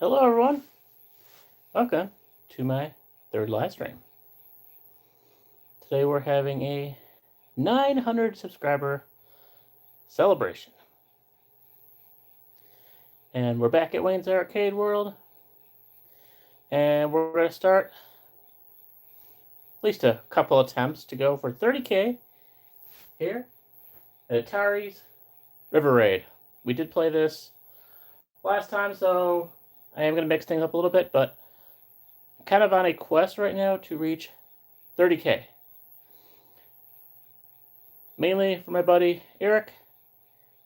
Hello, everyone. Welcome to my third live stream. Today we're having a 900 subscriber celebration. And we're back at Wayne's Arcade World. And we're going to start at least a couple attempts to go for 30K here at Atari's River Raid. We did play this last time, so I am going to mix things up a little bit, but I'm kind of on a quest right now to reach 30K. Mainly for my buddy Eric,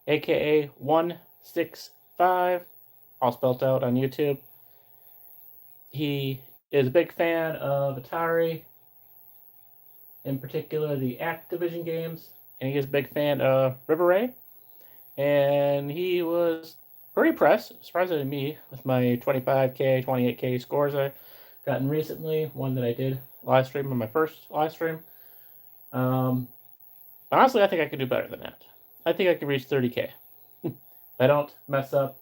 aka 165, all spelled out on YouTube. He is a big fan of Atari, in particular the Activision games, and he is a big fan of River Raid. And he was pretty impressed, surprisingly me, with my 25K, 28K scores I've gotten recently. One that I did live stream on my first live stream. Honestly, I think I could do better than that. I think I could reach 30K. If I don't mess up,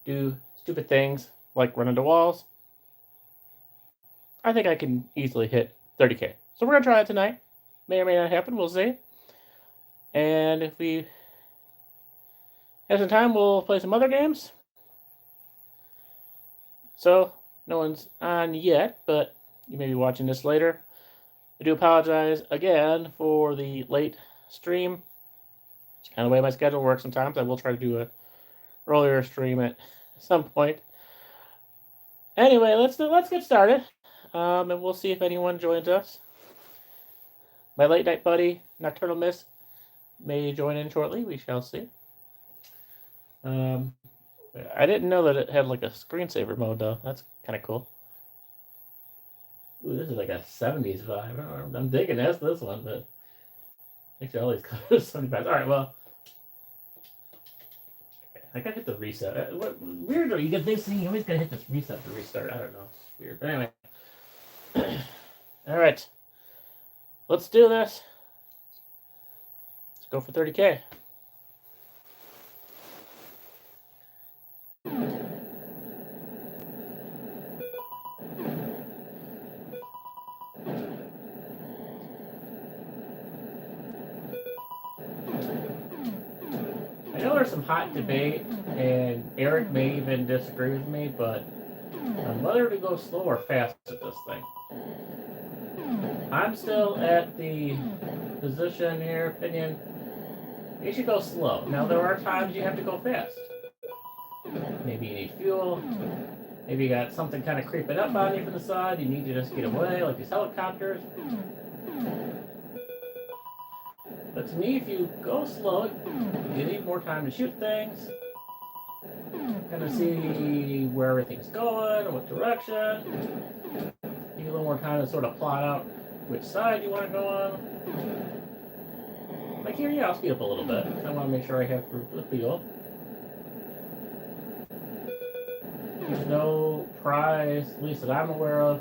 do stupid things like run into walls, I think I can easily hit 30K. So we're going to try it tonight. May or may not happen. We'll see. And if we have some time, we'll play some other games. So no one's on yet, but you may be watching this later. I do apologize again for the late stream. It's kind of the way my schedule works sometimes. I will try to do an earlier stream at some point. Anyway, let's get started, and we'll see if anyone joins us. My late night buddy, Nocturnal Mist, may join in shortly. We shall see. I didn't know that it had like a screensaver mode, though. That's kind of cool. Ooh, this is like a 70s vibe. I'm digging this one, but actually all these colors 75. All right, well, okay, I gotta hit the reset. What weird? You get this thing, you always gotta hit this reset to restart. I don't know. It's weird. But anyway, all right, let's do this. Let's go for 30K. I know there's some hot debate, and Eric may even disagree with me, but whether to go slow or fast at this thing. I'm still at the position here, opinion, you should go slow. Now, there are times you have to go fast. Maybe you need fuel. Maybe you got something kind of creeping up on you from the side. You need to just get away, like these helicopters. But to me, if you go slow, you need more time to shoot things. Kind of see where everything's going, what direction. You need a little more time to sort of plot out which side you want to go on. Like here, yeah, I'll speed up a little bit. I want to make sure I have room for the fuel. There's no prize, at least that I'm aware of,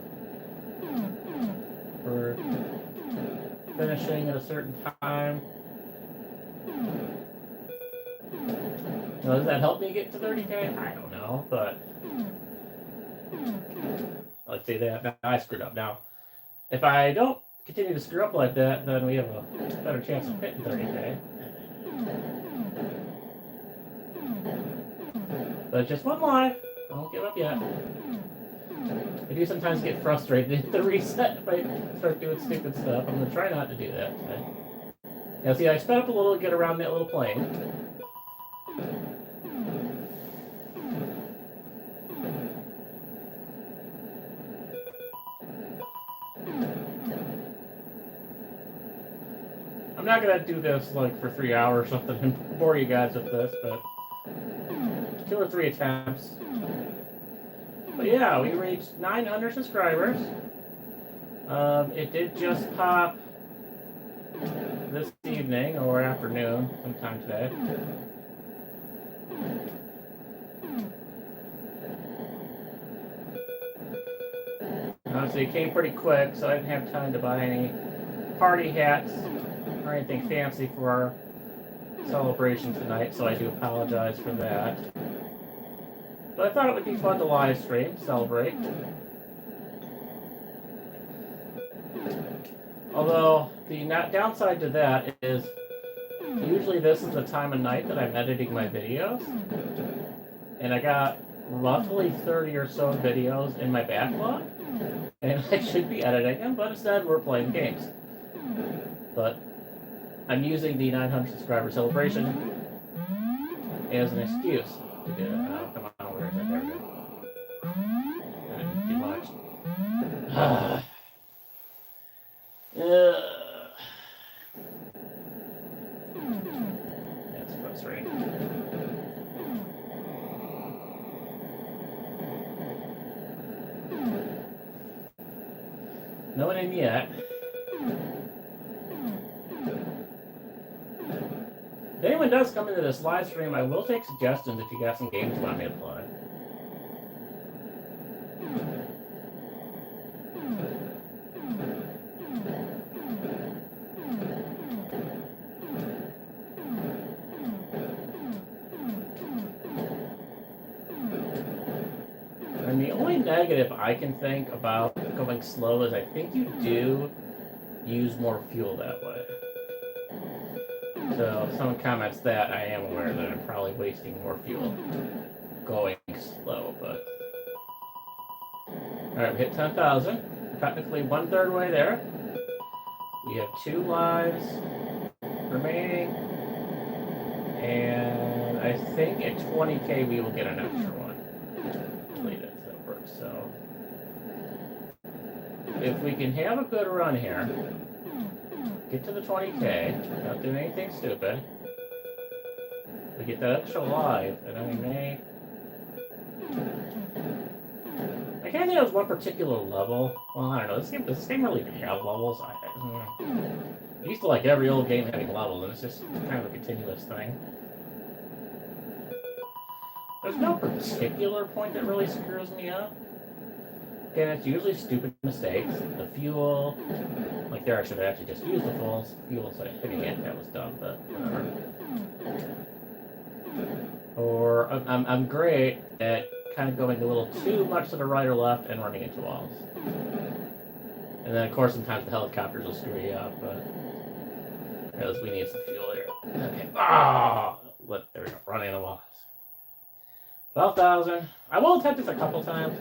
for finishing at a certain time. Now, does that help me get to 30K? I don't know, but let's say that. Now I screwed up. Now, if I don't continue to screw up like that, then we have a better chance of hitting 30K. But just one life. Don't give up yet. I do sometimes get frustrated at the reset if I start doing stupid stuff. I'm going to try not to do that today. Now, see, I sped up a little to get around that little plane. I'm not going to do this like for 3 hours or something and bore you guys with this, but 2 or 3 attempts. But yeah, we reached 900 subscribers. It did just pop this evening or afternoon, sometime today. So it came pretty quick, so I didn't have time to buy any party hats or anything fancy for our celebration tonight, so I do apologize for that. But I thought it would be fun to live stream, celebrate. Although, the downside to that is, usually this is the time of night that I'm editing my videos. And I got roughly 30 or so videos in my backlog. And I should be editing them, but instead we're playing games. But I'm using the 900 subscriber celebration as an excuse to do it. Oh, come on, where is it? There we go. I didn't do much. That's frustrating. No one in yet. If anyone does come into this live stream, I will take suggestions if you got some games you want me to play. And the only negative I can think about going slow is I think you do use more fuel that way. So if someone comments that, I am aware that I'm probably wasting more fuel going slow, but... Alright, we hit 10,000. Technically 1/3 way there. We have 2 lives remaining. And I think at 20k we will get an extra one. So if we can have a good run here, get to the 20k, not doing anything stupid, we get that extra live, and then we may... I can't think there's one particular level. Well, I don't know. Does this game really have levels? I used to like every old game having levels, and it's just kind of a continuous thing. There's no particular point that really screws me up. Again, it's usually stupid mistakes. The fuel, like there I should have actually just used the full fuel instead of hitting it. That was dumb, but whatever. Or I'm great at kind of going a little too much to the right or left and running into walls. And then of course sometimes the helicopters will screw you up, but because we need some fuel here. Okay. Ah! There we go. Running the walls. 12,000. I will attempt this a couple times.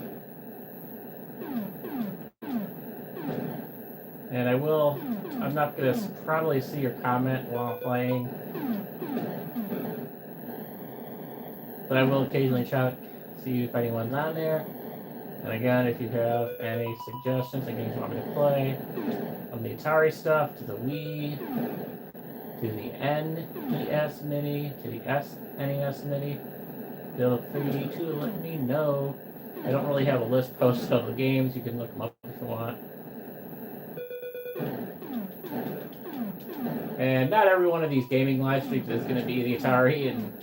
And I'm not going to probably see your comment while I'm playing. But I will occasionally check, see if anyone's on there. And again, if you have any suggestions, games you want me to play, from the Atari stuff, to the Wii, to the NES Mini, to the SNES Mini, feel free to let me know. I don't really have a list posted of the games. You can look them up if you want. And not every one of these gaming live streams is going to be the Atari and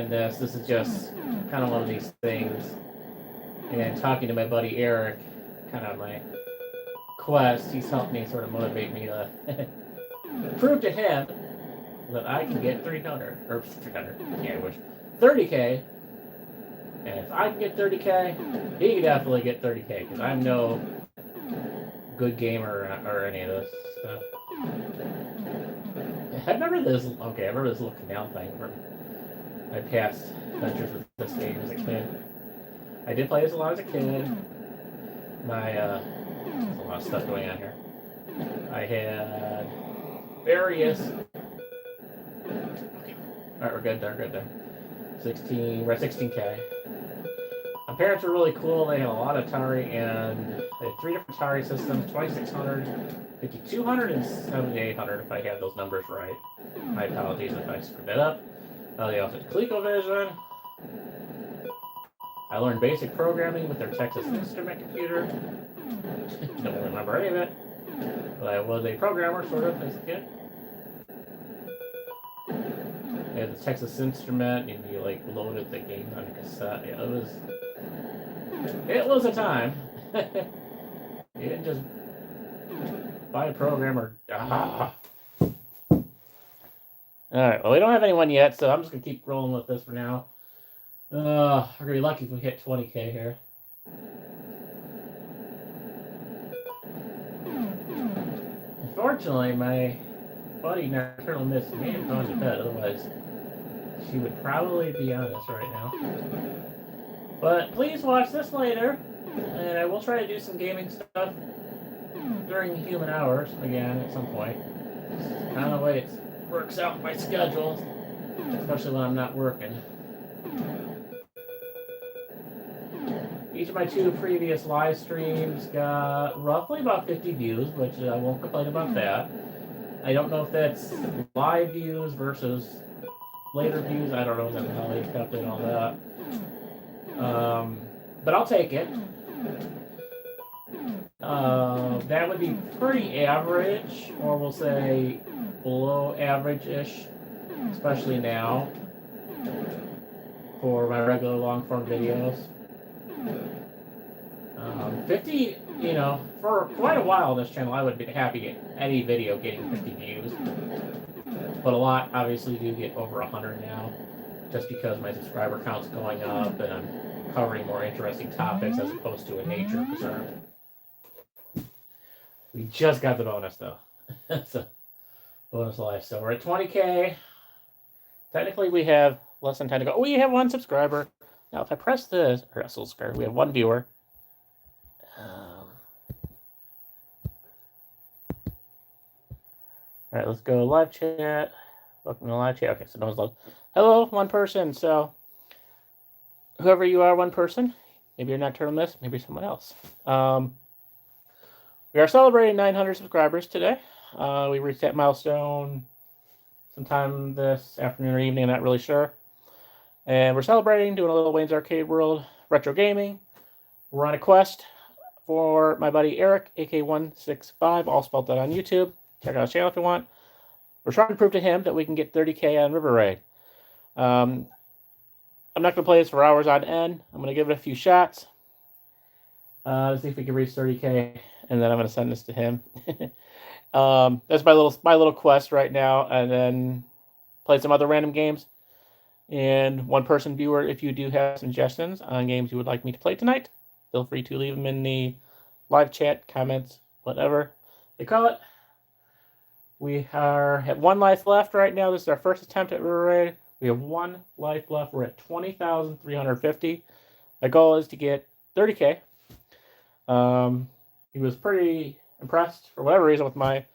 this. This is just kind of one of these things. And talking to my buddy Eric, kind of my quest, he's helped me sort of motivate me to prove to him that I can get 300, yeah, I wish, 30k. And if I can get 30k, he can definitely get 30k, because I'm no good gamer or any of this stuff. I remember this little canal thing from my past adventures with this game as a kid. I did play this a lot as a kid. There's a lot of stuff going on here. I had various... Okay. Alright, we're good there. 16, we're at 16k. My parents were really cool. They had a lot of Atari, and they had 3 different Atari systems, 2600, 5200, and 7800, if I have those numbers right. My apologies if I screwed that up. They also had ColecoVision. I learned basic programming with their Texas Instrument computer. Don't remember any of it, but I was a programmer, sort of, as a kid. I had the Texas Instrument, and you like loaded the games on a cassette. Yeah, it was a time. You didn't just buy a program or... Alright, well, we don't have anyone yet, so I'm just going to keep rolling with this for now. We're gonna be lucky if we hit 20K here. Unfortunately, my buddy Nocturnal Mist may have gone to bed, otherwise she would probably be on us right now. But please watch this later, and I will try to do some gaming stuff during human hours again at some point. I don't know the way it works out in my schedule, especially when I'm not working. Each of my 2 previous live streams got roughly about 50 views, which I won't complain about that. I don't know if that's live views versus later views. I don't know how they calculate all that. But I'll take it. That would be pretty average, or we'll say below average-ish, especially now for my regular long-form videos. 50, you know, for quite a while on this channel, I would be happy at any video getting 50 views. But a lot, obviously, do get over 100 now, just because my subscriber count's going up and I'm covering more interesting topics as opposed to a nature preserve. We just got the bonus, though. It's a bonus life. So we're at 20K. Technically, we have less than 10 to go. We have 1 subscriber. Now, if I press this, or subscriber, we have 1 viewer. All right, let's go live chat. Welcome to live chat. Okay, so no one's live. Hello, 1 person. So, whoever you are, 1 person. Maybe you're not Turtle Mist. Maybe you're someone else. We are celebrating 900 subscribers today. We reached that milestone sometime this afternoon or evening. I'm not really sure. And we're celebrating, doing a little Wayne's Arcade World retro gaming. We're on a quest for my buddy Eric, AK165, all spelled out on YouTube. Check out his channel if you want. We're trying to prove to him that we can get 30K on River Raid. I'm not going to play this for hours on end. I'm going to give it a few shots. See if we can reach 30K, and then I'm going to send this to him. That's my little quest right now, and then play some other random games. And 1-person viewer, if you do have suggestions on games you would like me to play tonight, feel free to leave them in the live chat, comments, whatever you call it. We are at 1 life left right now. This is our first attempt at River Raid. We have 1 life left. We're at 20,350. My goal is to get 30K. He was pretty impressed, for whatever reason, with my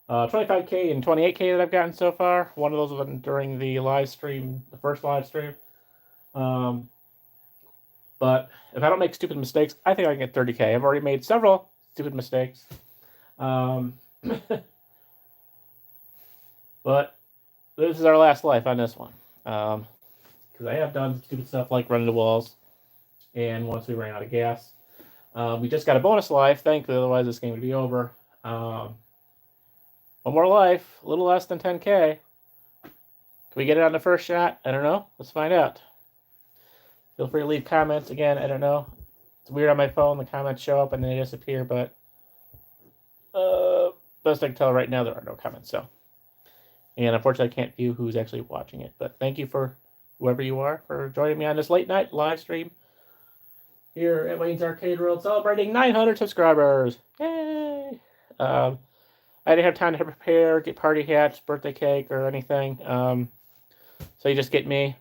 25K and 28K that I've gotten so far. One of those was during the live stream, the first live stream. But if I don't make stupid mistakes, I think I can get 30K. I've already made several stupid mistakes. But this is our last life on this one. Because I have done stupid stuff like run into walls. And once we ran out of gas. We just got a bonus life, thankfully, otherwise this game would be over. 1 more life, a little less than 10K. Can we get it on the first shot? I don't know. Let's find out. Feel free to leave comments. Again, I don't know. It's weird on my phone. The comments show up and they disappear, but best I can tell right now, there are no comments. So, and unfortunately, I can't view who's actually watching it. But thank you for whoever you are for joining me on this late night live stream here at Wayne's Arcade World, celebrating 900 subscribers. Yay! I didn't have time to prepare, get party hats, birthday cake, or anything. So you just get me.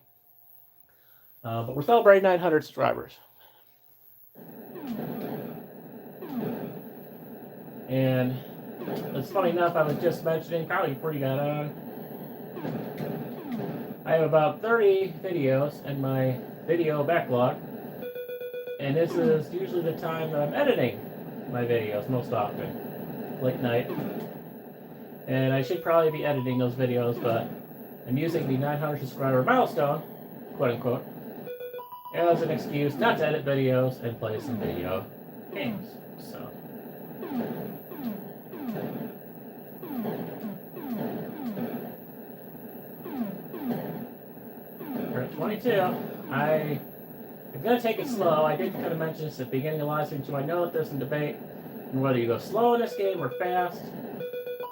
But we're celebrating 900 subscribers. And it's funny enough, I was just mentioning, probably before you got on, I have about 30 videos in my video backlog. And this is usually the time that I'm editing my videos most often, late night. And I should probably be editing those videos, but I'm using the 900 subscriber milestone, quote unquote, as an excuse not to edit videos and play some video games. So, we're at 22. I'm going to take it slow. I did kind of mention this at the beginning of live stream, so I know that there's some debate on whether you go slow in this game or fast.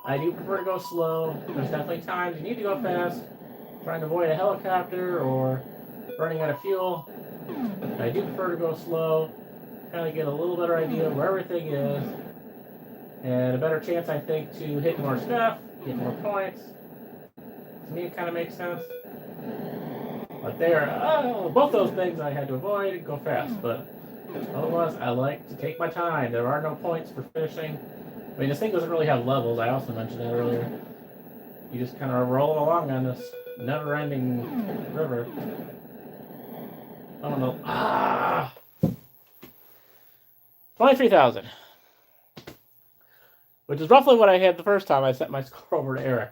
I do prefer to go slow. There's definitely times you need to go fast, trying to avoid a helicopter or running out of fuel. I do prefer to go slow, kind of get a little better idea of where everything is, and a better chance, I think, to hit more stuff, get more points. To me, it kind of makes sense. But both those things I had to avoid and go fast. But otherwise, I like to take my time. There are no points for finishing. I mean, this thing doesn't really have levels. I also mentioned that earlier. You just kind of roll along on this never-ending river. I don't know. 23,000. Which is roughly what I had the first time I sent my score over to Eric.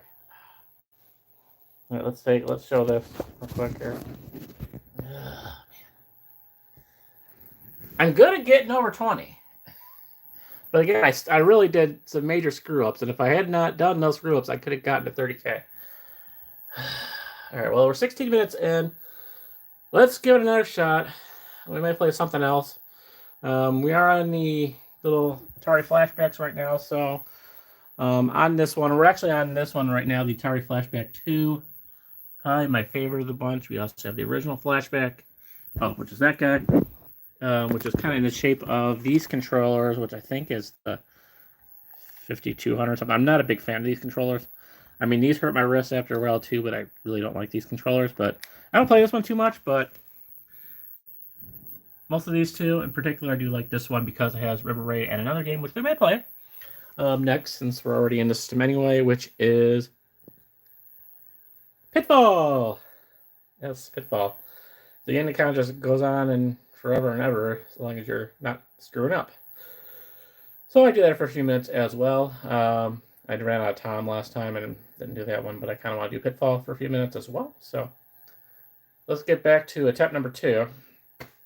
All right, let's show this real quick here. I'm good at getting over 20. But again, I really did some major screw-ups, and if I had not done those screw-ups, I could have gotten to 30K. All right, well, we're 16 minutes in. Let's give it another shot. We may play something else. We are on the little Atari Flashbacks right now, so on this one, we're actually on this one right now, the Atari Flashback 2. Probably my favorite of the bunch. We also have the original Flashback, which is that guy. Which is kind of in the shape of these controllers, which I think is the 5200 something. I'm not a big fan of these controllers. I mean, these hurt my wrists after a while too, but I really don't like these controllers. But I don't play this one too much, but most of these two, in particular, I do like this one because it has River Raid and another game, which we may play next, since we're already in the system anyway, which is Pitfall. Yes, Pitfall. The game that kind of just goes on and forever and ever, as long as you're not screwing up. So I do that for a few minutes as well. I ran out of time last time and didn't do that one, but I kind of want to do Pitfall for a few minutes as well. So let's get back to attempt number 2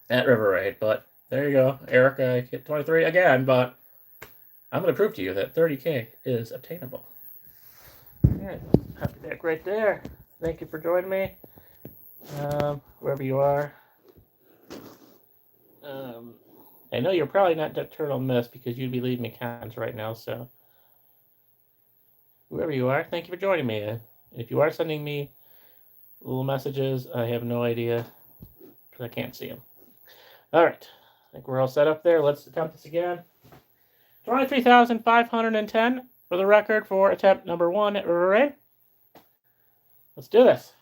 at River Raid. But there you go. Eric, I hit 23 again, but I'm going to prove to you that 30K is obtainable. All right, happy back right there. Thank you for joining me, wherever you are. I know you're probably not Turtle Miss because you'd be leaving me comments right now, so whoever you are, thank you for joining me. And if you are sending me little messages, I have no idea because I can't see them. All right, I think we're all set up there. Let's attempt this again. 23,510 for the record for attempt number 1 at River Raid. Let's do this.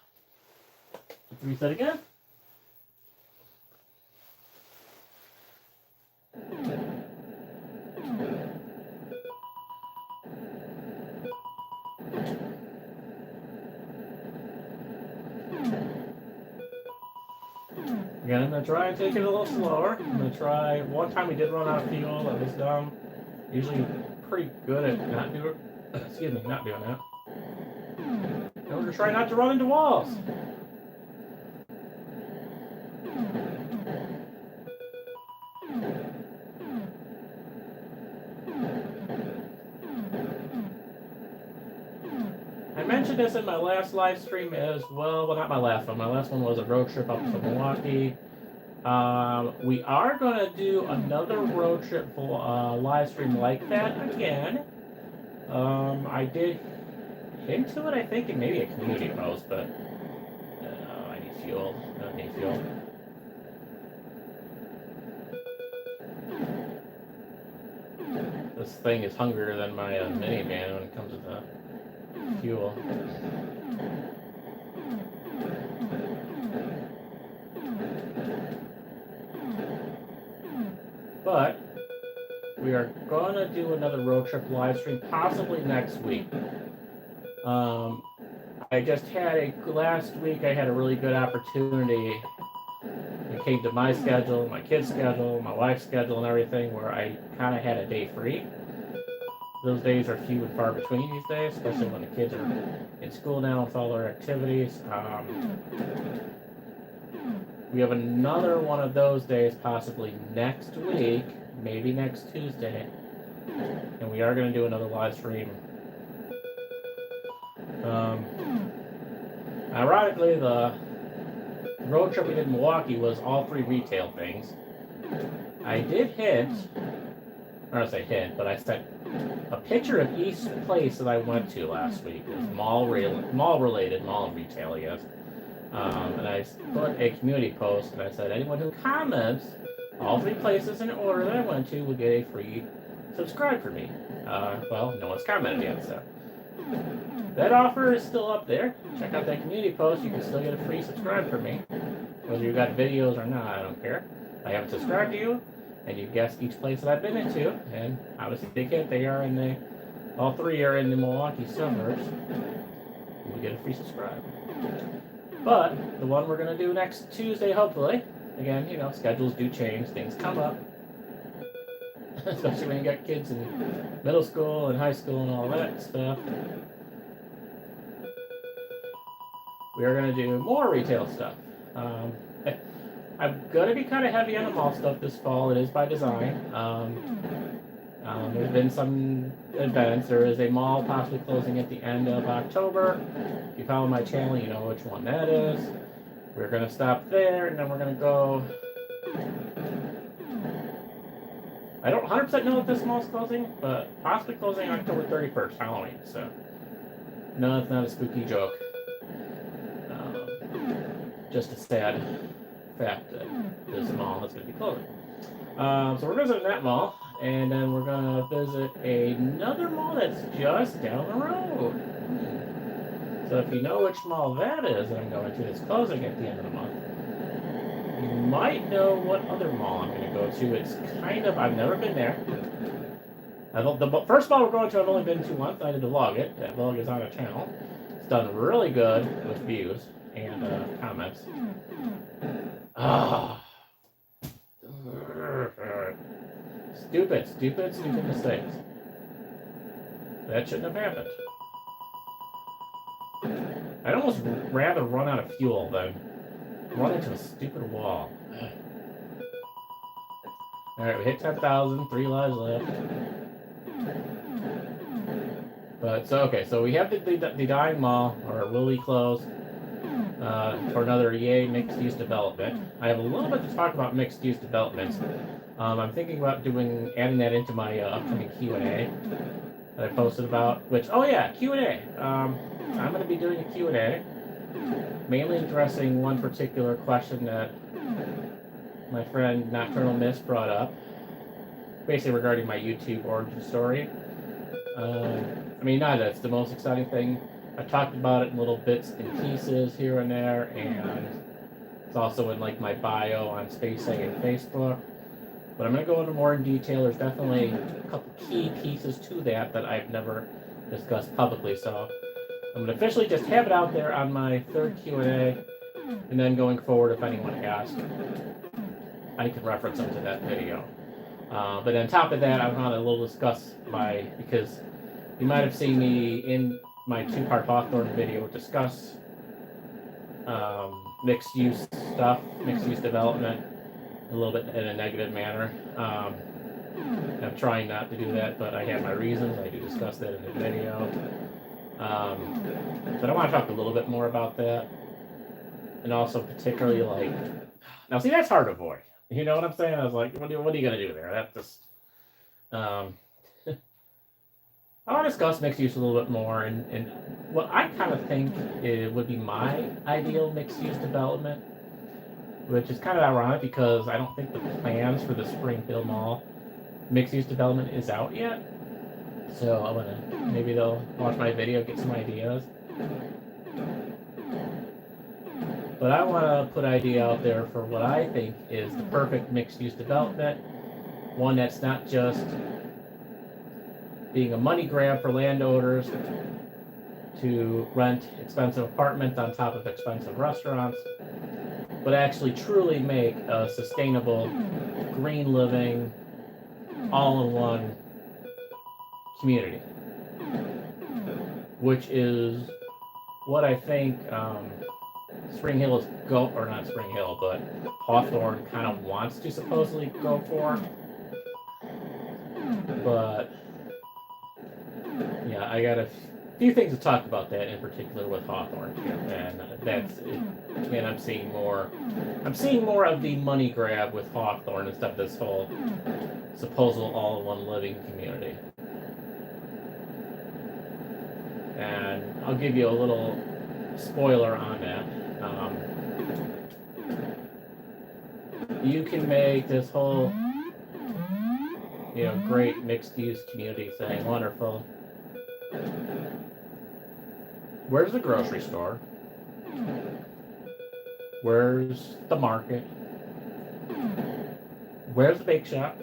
Reset again. Again, I'm going to try and take it a little slower. I'm going to try, one time we did run out of fuel, that was dumb. Usually pretty good at not doing that. And we're going to try not to run into walls. I mentioned this in my last live stream as well. Well, not my last one. My last one was a road trip up to Milwaukee. We are going to do another road trip live stream like that again. I did hint to it, I think, in maybe a community post, but I need fuel. I need fuel. This thing is hungrier than my minivan when it comes to the fuel. But we are going to do another road trip live stream possibly next week. I just had last week I had a really good opportunity. It came to my schedule, my kids' schedule, my wife's schedule, and everything, where I kind of had a day free. Those days are few and far between these days, especially when the kids are in school now with all their activities. We have another one of those days possibly next week, maybe next Tuesday, and we are going to do another live stream. Ironically, the road trip we did in Milwaukee was all 3 retail things. I did hint, or I say hint, but I sent a picture of each place that I went to last week. It was mall related, mall retail, I guess. And I put a community post, and I said, anyone who comments all 3 places in order that I went to will get a free subscribe for me. Well, no one's commented yet, so that offer is still up there. Check out that community post. You can still get a free subscribe from me, whether you got videos or not. I don't care. I haven't subscribed to you, and you guessed each place that I've been into, and obviously they are in the, all 3 are in the Milwaukee suburbs. You will get a free subscribe. But the one we're gonna do next Tuesday, hopefully. Again, you know, schedules do change, things come up. Especially when you got kids in middle school and high school and all that stuff. We are going to do more retail stuff. I'm going to be kind of heavy on the mall stuff this fall. It is by design. There's been some events. There is a mall possibly closing at the end of October. If you follow my channel, you know which one that is. We're going to stop there, and then we're going to go... I don't 100% know if this mall's closing, but possibly closing October 31st, Halloween. So, no, it's not a spooky joke. Just a sad fact that this mall is going to be closing. So we're visiting that mall, and then we're going to visit another mall that's just down the road. So if you know which mall that is that I'm going to that's closing at the end of the month, you might know what other mall I'm going to go to. It's kind of, I've never been there. The first mall we're going to, I've only been to once. I did to vlog it. That vlog is on the channel. It's done really good with views and comments. Stupid mistakes. That shouldn't have happened. I'd almost rather run out of fuel than run into a stupid wall. Alright, we hit 10,000, 3 lives left. But, so we have the dying mall, or will we close, for another yay mixed-use development. I have a little bit to talk about mixed-use developments. I'm thinking about adding that into my upcoming Q&A that I posted about, which, oh yeah, Q&A. I'm going to be doing a Q&A, mainly addressing one particular question that my friend Nocturnal Mist brought up, basically regarding my YouTube origin story. I mean, not that it's the most exciting thing. I've talked about it in little bits and pieces here and there, and it's also in like my bio on Spacing and Facebook. But I'm going to go into more in detail. There's definitely a couple key pieces to that I've never discussed publicly. So I'm going to officially just have it out there on my third Q&A, and then going forward, if anyone asks, I can reference them to that video. But on top of that, I want to discuss because you might have seen me in my 2-part Hawthorne video discuss mixed-use stuff, mixed-use development, a little bit in a negative manner. I'm trying not to do that, but I have my reasons. I do discuss that in the video. But I want to talk a little bit more about that. And also particularly now see, that's hard to avoid. You know what I'm saying? I was like, what are you going to do there? That just, I want to discuss mixed use a little bit more, and what I kind of think it would be my ideal mixed use development, which is kind of ironic because I don't think the plans for the Springfield Mall mixed use development is out yet. So I'm gonna, maybe they'll watch my video, get some ideas. But I want to put an idea out there for what I think is the perfect mixed-use development. One that's not just being a money grab for landowners to rent expensive apartments on top of expensive restaurants, but actually truly make a sustainable, green living, all-in-one community. Which is what I think Spring Hill is or not Spring Hill, but Hawthorne kind of wants to supposedly go for. But yeah, I got a few things to talk about that in particular with Hawthorne too, and that's it. And I'm seeing more of the money grab with Hawthorne instead of this whole supposed all-in-one living community. And I'll give you a little spoiler on that. you can make this whole, great mixed-use community thing wonderful. Where's the grocery store? Where's the market? Where's the bake shop?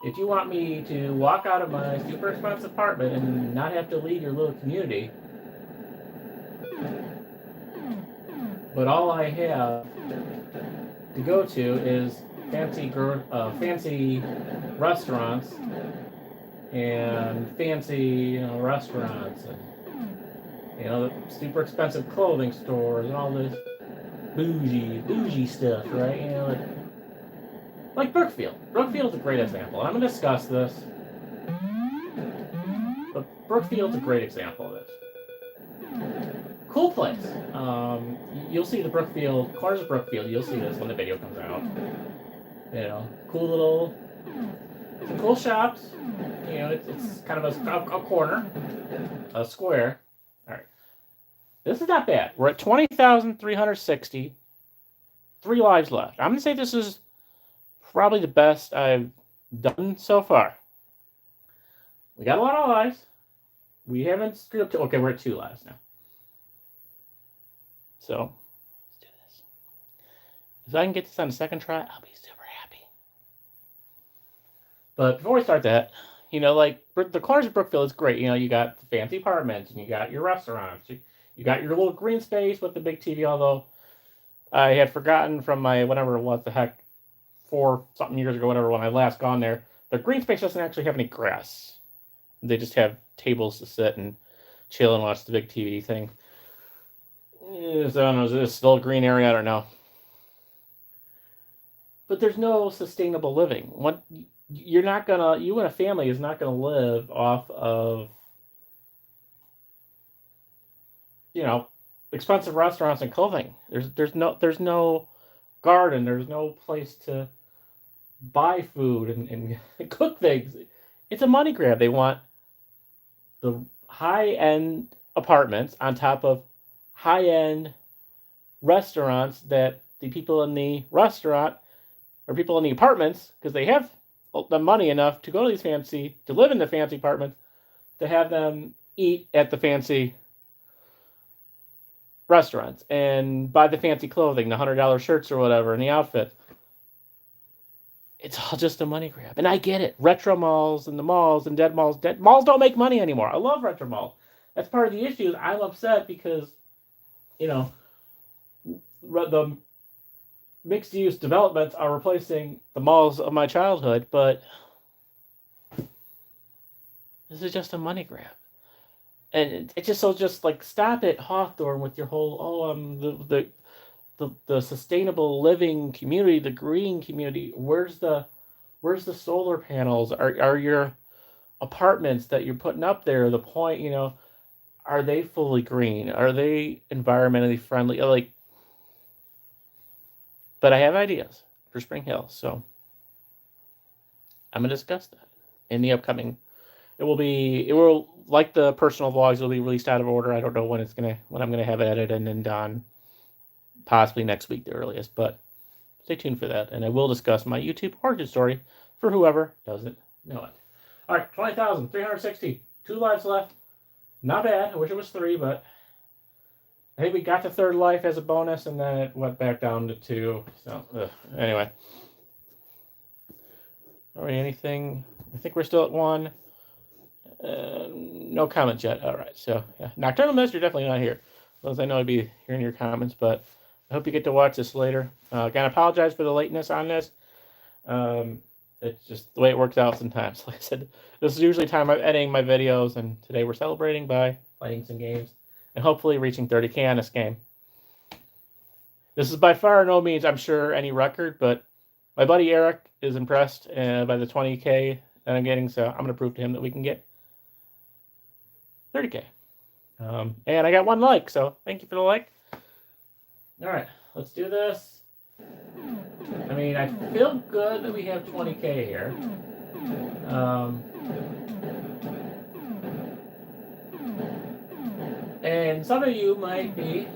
If you want me to walk out of my super expensive apartment and not have to leave your little community, but all I have to go to is fancy restaurants and fancy restaurants and super expensive clothing stores and all this bougie stuff, right? Like Brookfield. Brookfield's a great example. I'm going to discuss this, but Brookfield's a great example of this. Cool place. You'll see the corners of Brookfield. You'll see this when the video comes out. Some cool shops. It's kind of a corner, a square. All right. This is not bad. We're at 20,360. 3 lives left. I'm going to say this is probably the best I've done so far. We got a lot of lives. We haven't screwed up. Okay, we're at 2 lives now. So, let's do this. If I can get this on the second try, I'll be super happy. But before we start that, the corners of Brookfield is great. You got the fancy apartments, and you got your restaurants. You got your little green space with the big TV, although I had forgotten from my, whatever it was, 4-something years ago, whatever, when I last gone there, the green space doesn't actually have any grass. They just have tables to sit and chill and watch the big TV thing. So I don't know, is this still a green area? I don't know. But there's no sustainable living. You and a family is not gonna live off of, expensive restaurants and clothing. There's no garden. There's no place to buy food and cook things. It's a money grab. They want the high-end apartments on top of high-end restaurants that the people in the restaurant or people in the apartments, because they have the money enough to go to to live in the fancy apartments, to have them eat at the fancy restaurants and buy the fancy clothing, the $100 shirts or whatever, and the outfits. It's all just a money grab. And I get it. Retro malls and the malls and dead malls don't make money anymore. I love retro malls. That's part of the issue. I'm upset because, the mixed-use developments are replacing the malls of my childhood, but this is just a money grab. And it's just like, stop it, Hawthorne, with your whole, the sustainable living community, the green community. Where's the solar panels? Are your apartments that you're putting up there, the point, are they fully green? Are they environmentally friendly? But I have ideas for Spring Hill, so I'm going to discuss that in the upcoming. It will, like the personal vlogs, it'll be released out of order. I don't know when I'm going to have it edited and done. Possibly next week, the earliest, but stay tuned for that. And I will discuss my YouTube origin story for whoever doesn't know it. All right, 20,360. 2 lives left. Not bad. I wish it was 3, but I think we got the 3rd life as a bonus, and then it went back down to 2. So, anyway. All right, anything? I think we're still at 1. No comments yet. All right, so, yeah. Nocturnal Mist, you're definitely not here. As I know I'd be hearing your comments, but I hope you get to watch this later. Again, I apologize for the lateness on this. It's just the way it works out sometimes. Like I said, this is usually the time I'm editing my videos, and today we're celebrating by playing some games and hopefully reaching 30K on this game. This is by far no means, I'm sure, any record, but my buddy Eric is impressed by the 20K that I'm getting, so I'm going to prove to him that we can get 30K. And I got 1 like, so thank you for the like. All right, let's do this. I mean, I feel good that we have 20K here. And some of you might be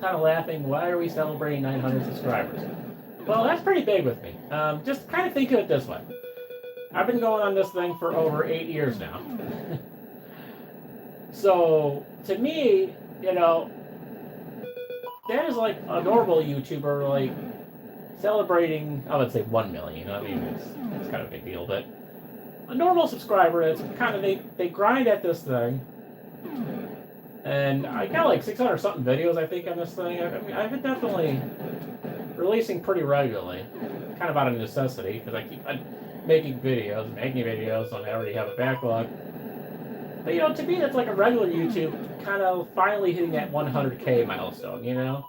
kind of laughing, why are we celebrating 900 subscribers? Well, that's pretty big with me. Just kind of think of it this way. I've been going on this thing for over 8 years now. So, to me, you know, that is like a normal YouTuber, like, celebrating, I would say 1 million. I mean, it's kind of a big deal, but a normal subscriber, it's kind of, they grind at this thing. And I got like 600 something videos, I think, on this thing. I mean, I've been definitely releasing pretty regularly, kind of out of necessity, because I keep making videos, and I already have a backlog. But, you know, to me, that's like a regular YouTube, kind of finally hitting that 100K milestone, you know?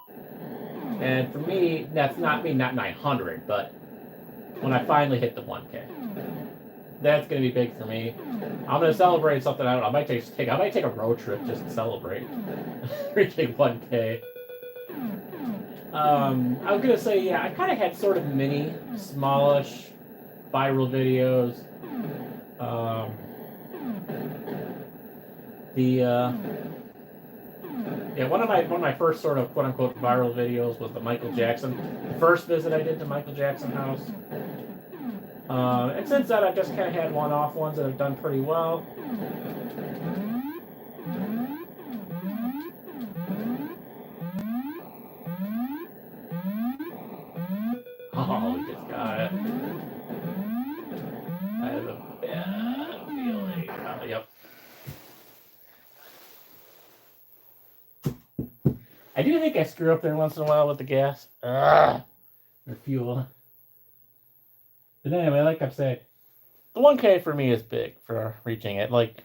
And for me, that's not 900, but when I finally hit the 1K, that's going to be big for me. I'm going to celebrate something. I don't know. I might take a road trip just to celebrate reaching 1K. I was going to say, yeah, I kind of had sort of mini, smallish, viral videos. One of my first sort of quote unquote viral videos was the Michael Jackson. The first visit I did to Michael Jackson house. And since then, I've just kind of had one-off ones that have done pretty well. Oh, we just got it. I have a bad feeling. Yep. I do think I screw up there once in a while with the gas. Or fuel. But anyway, like I've said, the 1K for me is big for reaching it. Like,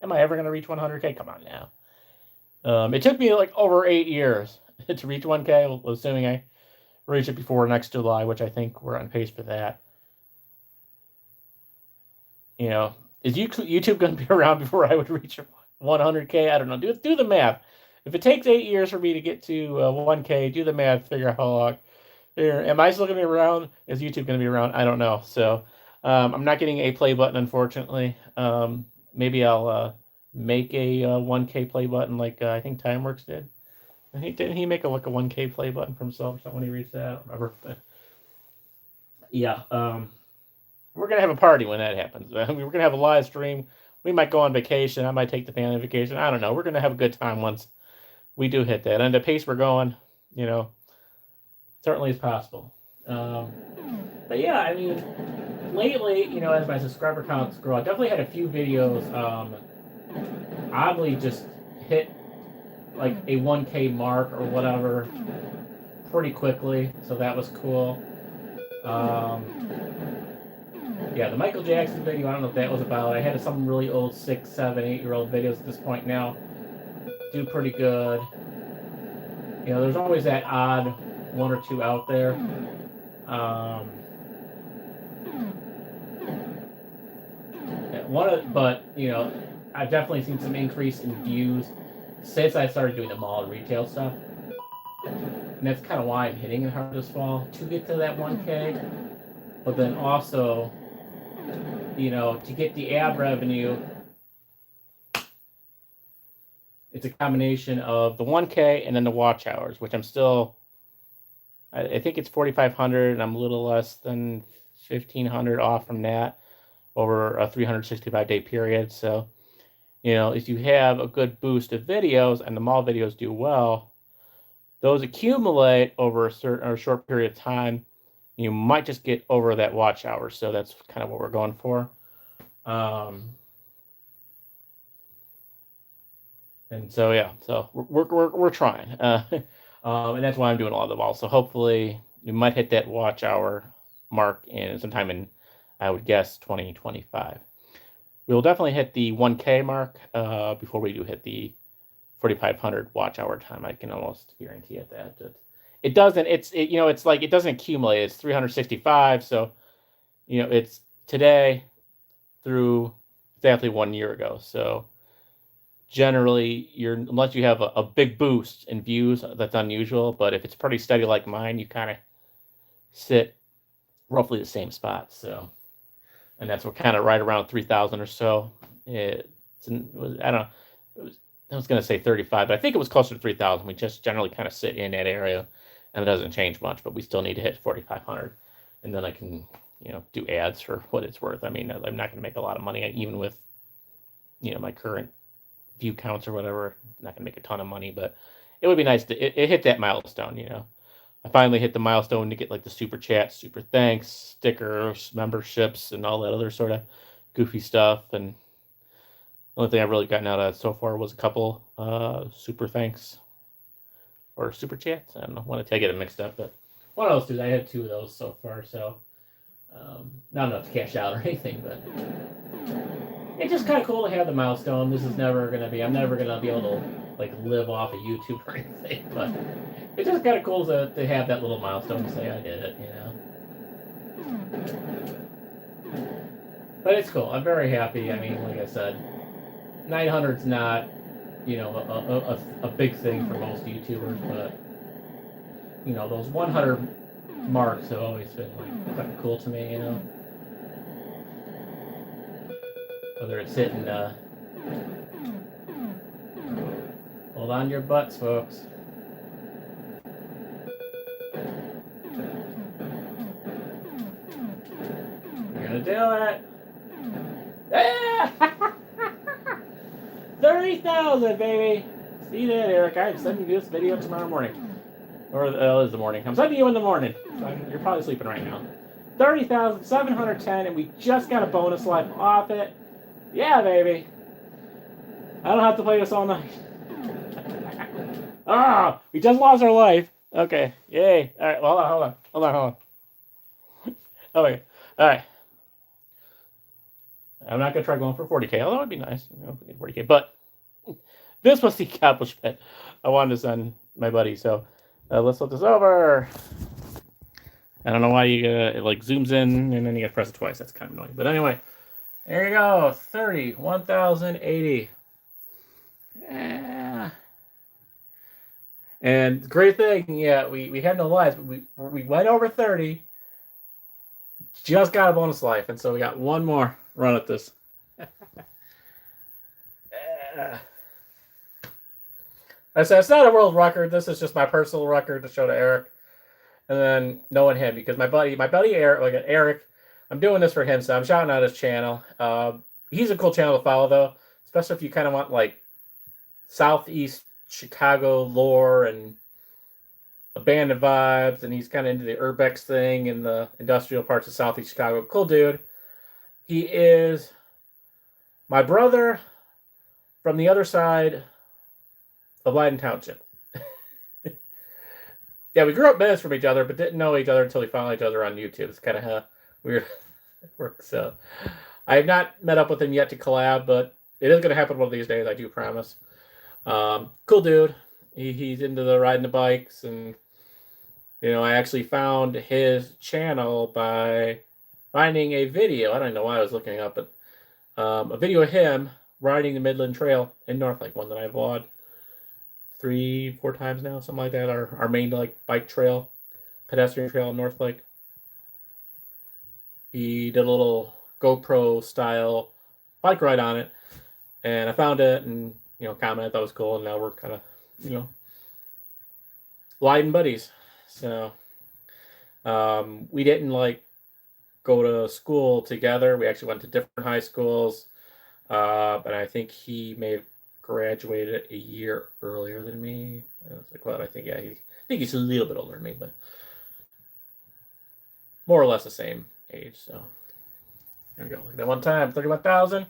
am I ever going to reach 100K? Come on now. It took me like over 8 years to reach 1K, assuming I reach it before next July, which I think we're on pace for that. You know, is YouTube going to be around before I would reach 100K? I don't know. Do the math. If it takes 8 years for me to get to 1K, do the math, figure out how long. Am I still going to be around? Is YouTube going to be around? I don't know. So I'm not getting a play button, unfortunately. Maybe I'll make a 1K play button like I think Timeworks did. Didn't he make a 1K play button for himself or something when he reached that? I don't remember. But yeah, we're going to have a party when that happens. We're going to have a live stream. We might go on vacation. I might take the family on vacation. I don't know. We're going to have a good time once we do hit that. And the pace we're going, you know, certainly is possible. But yeah, I mean, lately, you know, as my subscriber counts grow, I definitely had a few videos oddly just hit like a 1K mark or whatever pretty quickly, so that was cool. Yeah, the Michael Jackson video, I don't know what that was about. I had some really old 6, 7, 8-year-old videos at this point now do pretty good. You know, there's always that odd one or two out there. But you know, I've definitely seen some increase in views since I started doing the mall and retail stuff, and that's kind of why I'm hitting it hard this fall to get to that 1K. But then also, you know, to get the ad revenue, it's a combination of the 1K and then the watch hours, which I'm still. I think it's 4,500, and I'm a little less than 1,500 off from that over a 365-day period. So, you know, if you have a good boost of videos and the mall videos do well, those accumulate over a short period of time. You might just get over that watch hour. So that's kind of what we're going for. And so, yeah, so we're trying. And that's why I'm doing a lot of the balls. So hopefully we might hit that watch hour mark sometime in, I would guess, 2025. We'll definitely hit the 1K mark before we do hit the 4,500 watch hour time. I can almost guarantee it that. It doesn't. You know, it's like it doesn't accumulate. It's 365. So, you know, it's today through exactly 1 year ago. So generally, unless you have a big boost in views, that's unusual. But if it's pretty steady like mine, you kind of sit roughly the same spot. So, and that's what kind of right around 3,000 or so. I don't know. I was going to say 35, but I think it was closer to 3,000. We just generally kind of sit in that area, and it doesn't change much, but we still need to hit 4,500. And then I can, do ads for what it's worth. I mean, I'm not going to make a lot of money, even with, my current view counts or whatever. I'm not going to make a ton of money, but it would be nice to it hit that milestone, I finally hit the milestone to get like the super chat, super thanks, stickers, memberships, and all that other sort of goofy stuff. And the only thing I've really gotten out of it so far was a couple super thanks or super chats. I don't know. I get it mixed up, but one of those two. I had 2 of those so far, so not enough to cash out or anything, but it's just kind of cool to have the milestone. This is never gonna be. I'm never gonna be able to like live off of YouTube or anything, but it's just kind of cool to have that little milestone to say I did it, But it's cool. I'm very happy. I mean, like I said, 900's not, a big thing for most YouTubers, but those 100 marks have always been like kind of cool to me, Whether it's hitting, hold on to your butts, folks. You're gonna do it. Ah! 30,000, baby. See that, Eric? I'm sending you this video tomorrow morning. Or it is the morning. I'm sending you in the morning. So you're probably sleeping right now. 30,710, and we just got a bonus life off it. Yeah, baby. I don't have to play this all night. We just lost our life. Okay, yay. All right, well, hold on. Okay, all right. I'm not going to try going for 40K, although it'd be nice, 40K. But this was the accomplishment I wanted to send my buddy. So let's flip this over. I don't know why it like zooms in and then you got to press it twice. That's kind of annoying. But anyway, there you go. 31,080. Yeah. And great thing, yeah, we had no lives, but we went over 30. Just got a bonus life, and so we got one more run at this. I said it's not a world record. This is just my personal record to show to Eric, and then knowing him because my buddy Eric, I'm doing this for him, so I'm shouting out his channel. He's a cool channel to follow though, especially if you kind of want like Southeast Chicago lore and abandoned vibes, and he's kind of into the urbex thing and the industrial parts of Southeast Chicago. Cool dude. He is my brother from the other side of Leiden Township. Yeah, we grew up minutes from each other, but didn't know each other until we found each other on YouTube. It's kind of weird work. So I have not met up with him yet to collab, but it is going to happen one of these days, I do promise. Cool dude. He's into the riding the bikes, and I actually found his channel by finding a video. I don't know why I was looking up, but a video of him riding the Midland Trail in North Lake, one that I've vlogged 3-4 times now, something like that. Our main like bike trail, pedestrian trail in North Lake. He did a little GoPro style bike ride on it, and I found it and commented that was cool, and now we're kind of Leiden buddies. So we didn't like go to school together. We actually went to different high schools, but I think he may have graduated a year earlier than me. I was like, well, I think he's a little bit older than me, but more or less the same age. So there we go. That one time, 31,000.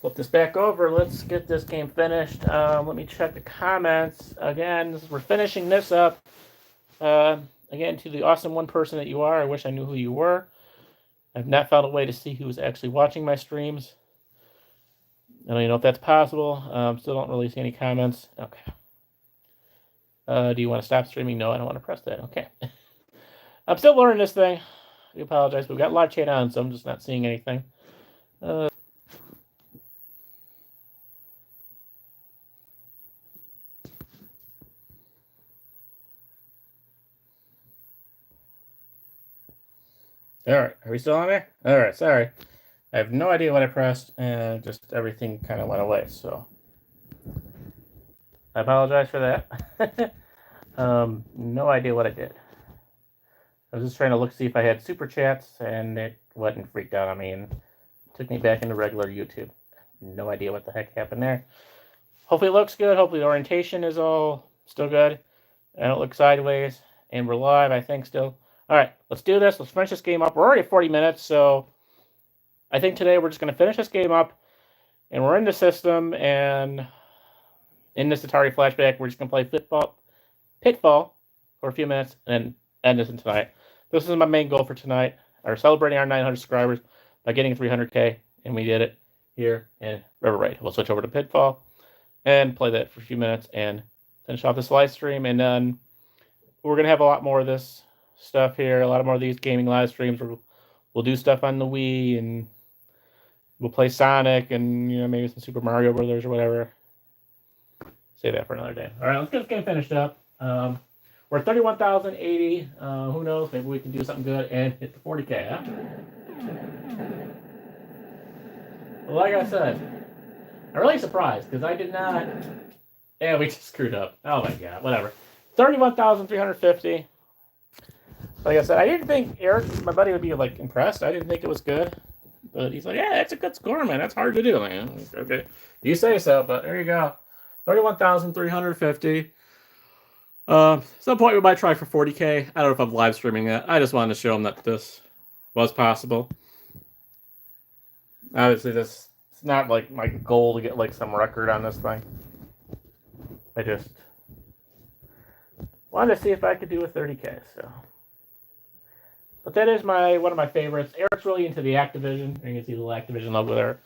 Flip this back over. Let's get this game finished. Let me check the comments again. We're finishing this up. Again, to the awesome one person that you are, I wish I knew who you were. I've not found a way to see who's actually watching my streams. I don't even know if that's possible. Still don't really see any comments. Okay. Do you want to stop streaming? No, I don't want to press that. Okay. I'm still learning this thing. I apologize. We've got live chat on, so I'm just not seeing anything. All right, are we still on there? All right, sorry. I have no idea what I pressed, and just everything kind of went away, so. I apologize for that. No idea what I did. I was just trying to look see if I had super chats, and it wasn't freaked out on me and took me back into regular YouTube. No idea what the heck happened there. Hopefully it looks good. Hopefully the orientation is all still good. I don't look sideways. And we're live, I think, still. All right, let's do this. Let's finish this game up. We're already at 40 minutes, so I think today we're just going to finish this game up. And we're in the system, and in this Atari flashback, we're just going to play Pitfall for a few minutes, and then end this in tonight. This is my main goal for tonight. We're celebrating our 900 subscribers by getting 300K, and we did it here in River Raid. We'll switch over to Pitfall and play that for a few minutes and finish off this live stream. And then we're going to have a lot more of this stuff here, a lot more of these gaming live streams. We'll do stuff on the Wii, and we'll play Sonic and maybe some Super Mario Brothers or whatever. Save that for another day. All right, let's get this game finished up. We're at 31,080. Who knows? Maybe we can do something good and hit the 40K, huh? Well, like I said, I'm really surprised because I did not. Yeah, we just screwed up. Oh my god, whatever. 31,350. Like I said, I didn't think Eric, my buddy, would be like impressed. I didn't think it was good. But he's like, yeah, that's a good score, man. That's hard to do, man. Okay. You say so, but there you go. 31,350. Some point we might try for 40K. I don't know if I'm live streaming that. I just wanted to show him that this was possible. Obviously, it's not like my goal to get like some record on this thing. I just wanted to see if I could do a 30K. So, but that is one of my favorites. Eric's really into the Activision. You can see the little Activision logo there.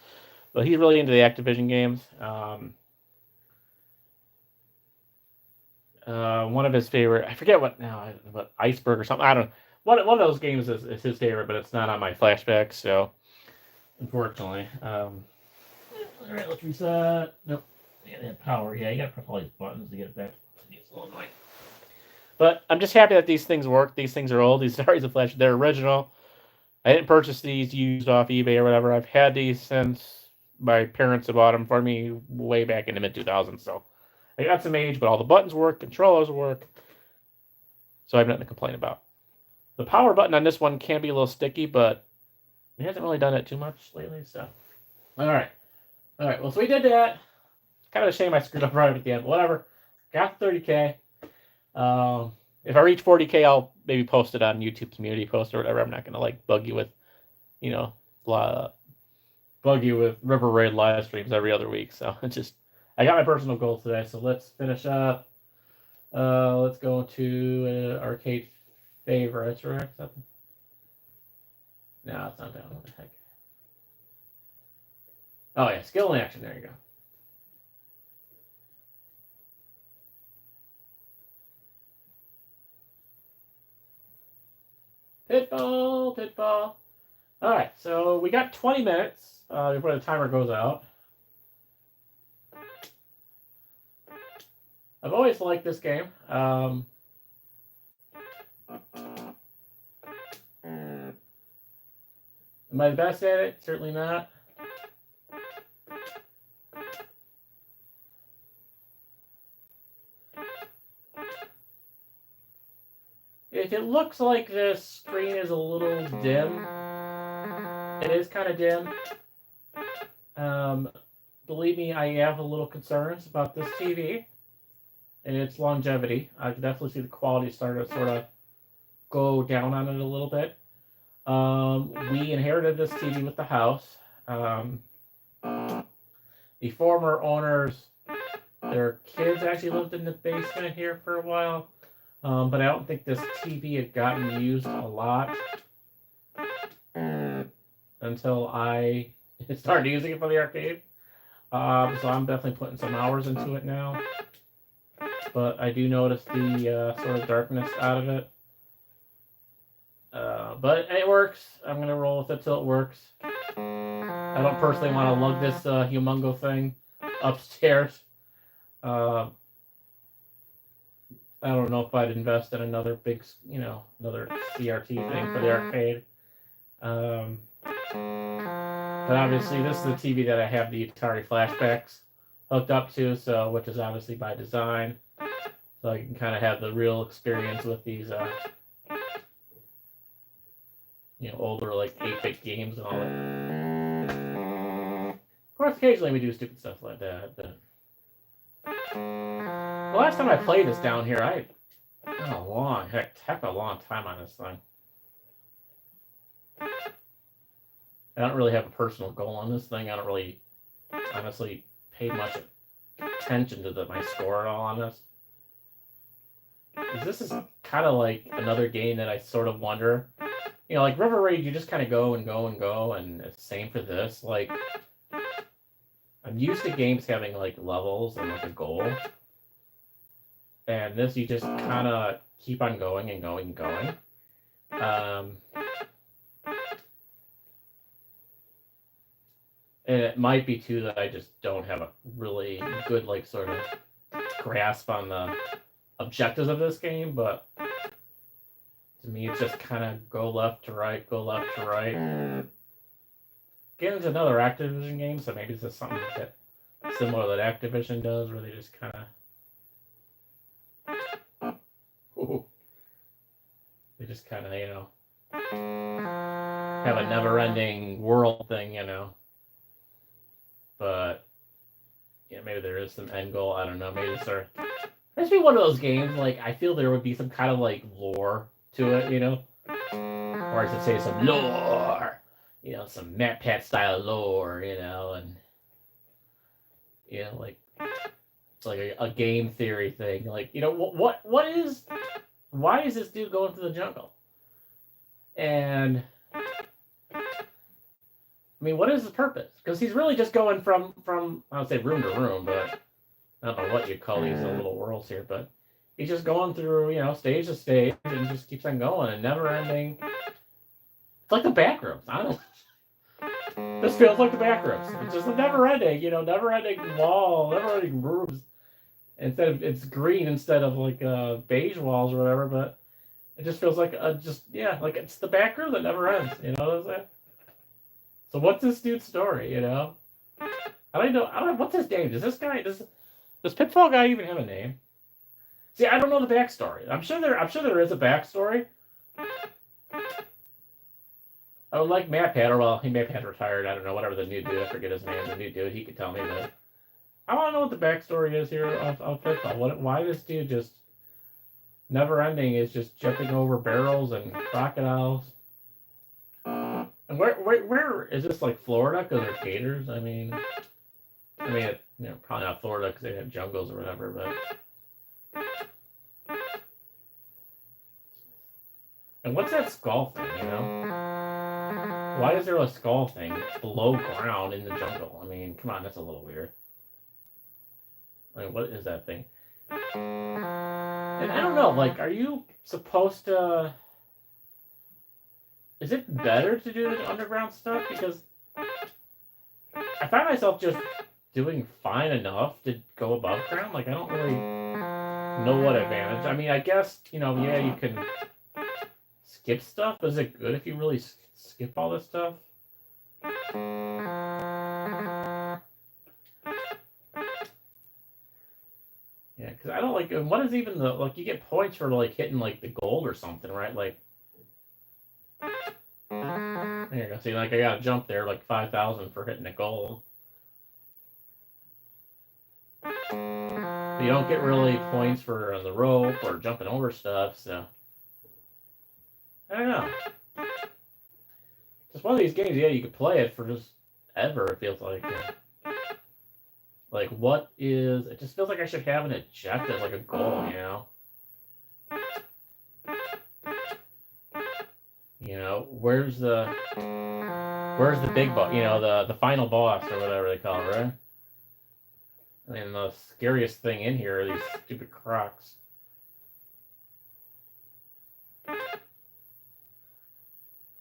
But he's really into the Activision games. One of his favorite, I forget what now, but Iceberg or something. I don't know. One of those games is his favorite, but it's not on my flashback, so unfortunately. All right, let's reset. Nope. Yeah, power. Yeah, you gotta press all these buttons to get it back. It's a little annoying. But I'm just happy that these things work. These things are old. These Ataris of Flash, they're original. I didn't purchase these used off eBay or whatever. I've had these since my parents had bought them for me way back in the mid-2000s, so I got some age, but all the buttons work, controllers work, so I have nothing to complain about. The power button on this one can be a little sticky, but it hasn't really done it too much lately, so. All right, well, so we did that. Kind of a shame I screwed up right at the end, but whatever. Got 30K. If I reach 40K, I'll maybe post it on YouTube community post or whatever. I'm not going to, like, bug you with River Raid live streams every other week, so it's just... I got my personal goals today, so let's finish up. Let's go to arcade favorites, right? No, it's not that. What the heck? Oh, yeah, skill and action. There you go. Pitfall. All right, so we got 20 minutes before the timer goes out. I've always liked this game. Am I the best at it? Certainly not. If it looks like this screen is a little dim, it is kind of dim. Believe me, I have a little concerns about this TV and its longevity. I can definitely see the quality starting to sort of go down on it a little bit. We inherited this TV with the house. The former owners, their kids actually lived in the basement here for a while. But I don't think this TV had gotten used a lot until I started using it for the arcade. So I'm definitely putting some hours into it now. But I do notice the sort of darkness out of it. But it works. I'm going to roll with it till it works. I don't personally want to lug this humongo thing upstairs. I don't know if I'd invest in another big, another CRT thing for the arcade. But obviously, this is the TV that I have the Atari flashbacks hooked up to, so which is obviously by design, so I can kind of have the real experience with these, older like 8-bit games and all that. Of course, occasionally we do stupid stuff like that, but the last time I played this down here, I took a long time on this thing. I don't really have a personal goal on this thing. I don't really, honestly, pay much attention to my score at all on this. This is kind of like another game that I sort of wonder, like River Raid, you just kind of go and go and go, and it's the same for this. Like, I'm used to games having like levels and like a goal, and this you just kind of keep on going and going and going. And it might be too that I just don't have a really good like sort of grasp on the objectives of this game, but to me it's just kind of go left to right, go left to right. Again, it's another Activision game, so maybe this is something that similar that Activision does, where they just kind of have a never-ending world thing, But yeah, maybe there is some end goal. I don't know. Maybe this be one of those games. Like, I feel there would be some kind of like lore to it, or I should say some lore, some MatPat style lore, and like it's like a game theory thing. Like, why is this dude going through the jungle? And I mean, what is the purpose? Because he's really just going from I would say room to room, but I don't know what you call these little worlds here, but he's just going through, stage to stage and just keeps on going and never ending. It's like the Backrooms. I don't know. This feels like the Backrooms. It's just a never ending, never ending wall, never ending rooms. It's green instead of like beige walls or whatever, but it just feels like like it's the Backroom that never ends. You know what I'm saying? So what's this dude's story? I don't know. What's his name? Does Pitfall guy even have a name? See, I don't know the backstory. I'm sure there is a backstory. I would like MatPat, or well, he MatPat's retired. I don't know, whatever the new dude. I forget his name. The new dude, he could tell me, but I want to know what the backstory is here of Pitfall. Why this dude just never ending is just jumping over barrels and crocodiles. And where is this, like Florida? Because they're gators. I mean, probably not Florida because they have jungles or whatever. But and what's that skull thing? Why is there a skull thing below ground in the jungle? I mean, come on, that's a little weird. I mean, what is that thing? And I don't know. Like, are you supposed to? Is it better to do the underground stuff? Because I find myself just doing fine enough to go above ground. Like, I don't really know what advantage. I mean, I guess, yeah, you can skip stuff. But is it good if you really skip all this stuff? Yeah, because I don't like. What is even the you get points for like hitting like the gold or something, right? Like. There you go. See, like I got to jump there like 5,000 for hitting a goal. You don't get really points for the rope or jumping over stuff, so I don't know. Just one of these games, yeah, you could play it for just ever. It feels like. Like, what is? It just feels like I should have an objective, like a goal, Where's the big boss? The final boss or whatever they call it, right? I mean, the scariest thing in here are these stupid crocs.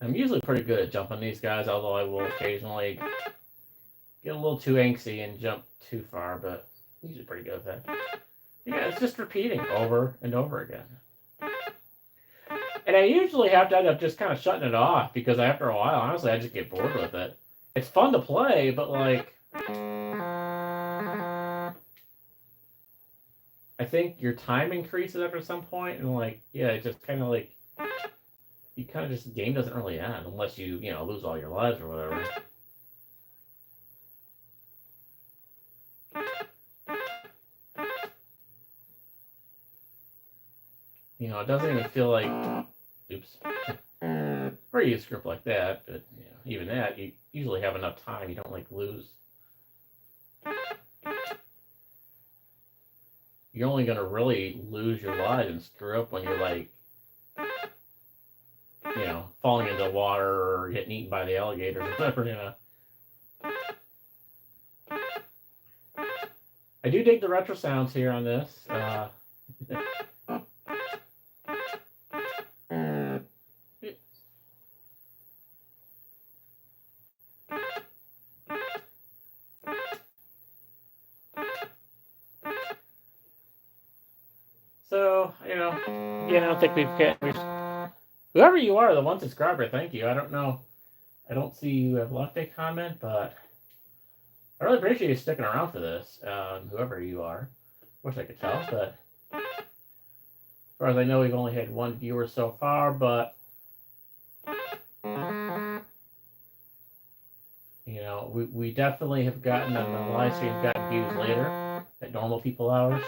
I'm usually pretty good at jumping these guys, although I will occasionally get a little too angsty and jump too far, but I'm usually pretty good at that. Yeah, it's just repeating over and over again. And I usually have to end up just kind of shutting it off because after a while, honestly, I just get bored with it. It's fun to play, but like, I think your time increases after some point, and like, yeah, it just kind of like, you kind of just, game doesn't really end unless you lose all your lives or whatever. It doesn't even feel like, oops, or you script like that, but even that, you usually have enough time. You don't like lose. You're only gonna really lose your lives and screw up when you're like, falling into water or getting eaten by the alligators or whatever. I do dig the retro sounds here on this. So, I don't think we've whoever you are, the one subscriber, thank you. I don't know. I don't see you have left a comment, but I really appreciate you sticking around for this. Whoever you are. Wish I could tell, but as far as I know, we've only had one viewer so far, but we definitely have gotten on the live stream, gotten views later at normal people hours.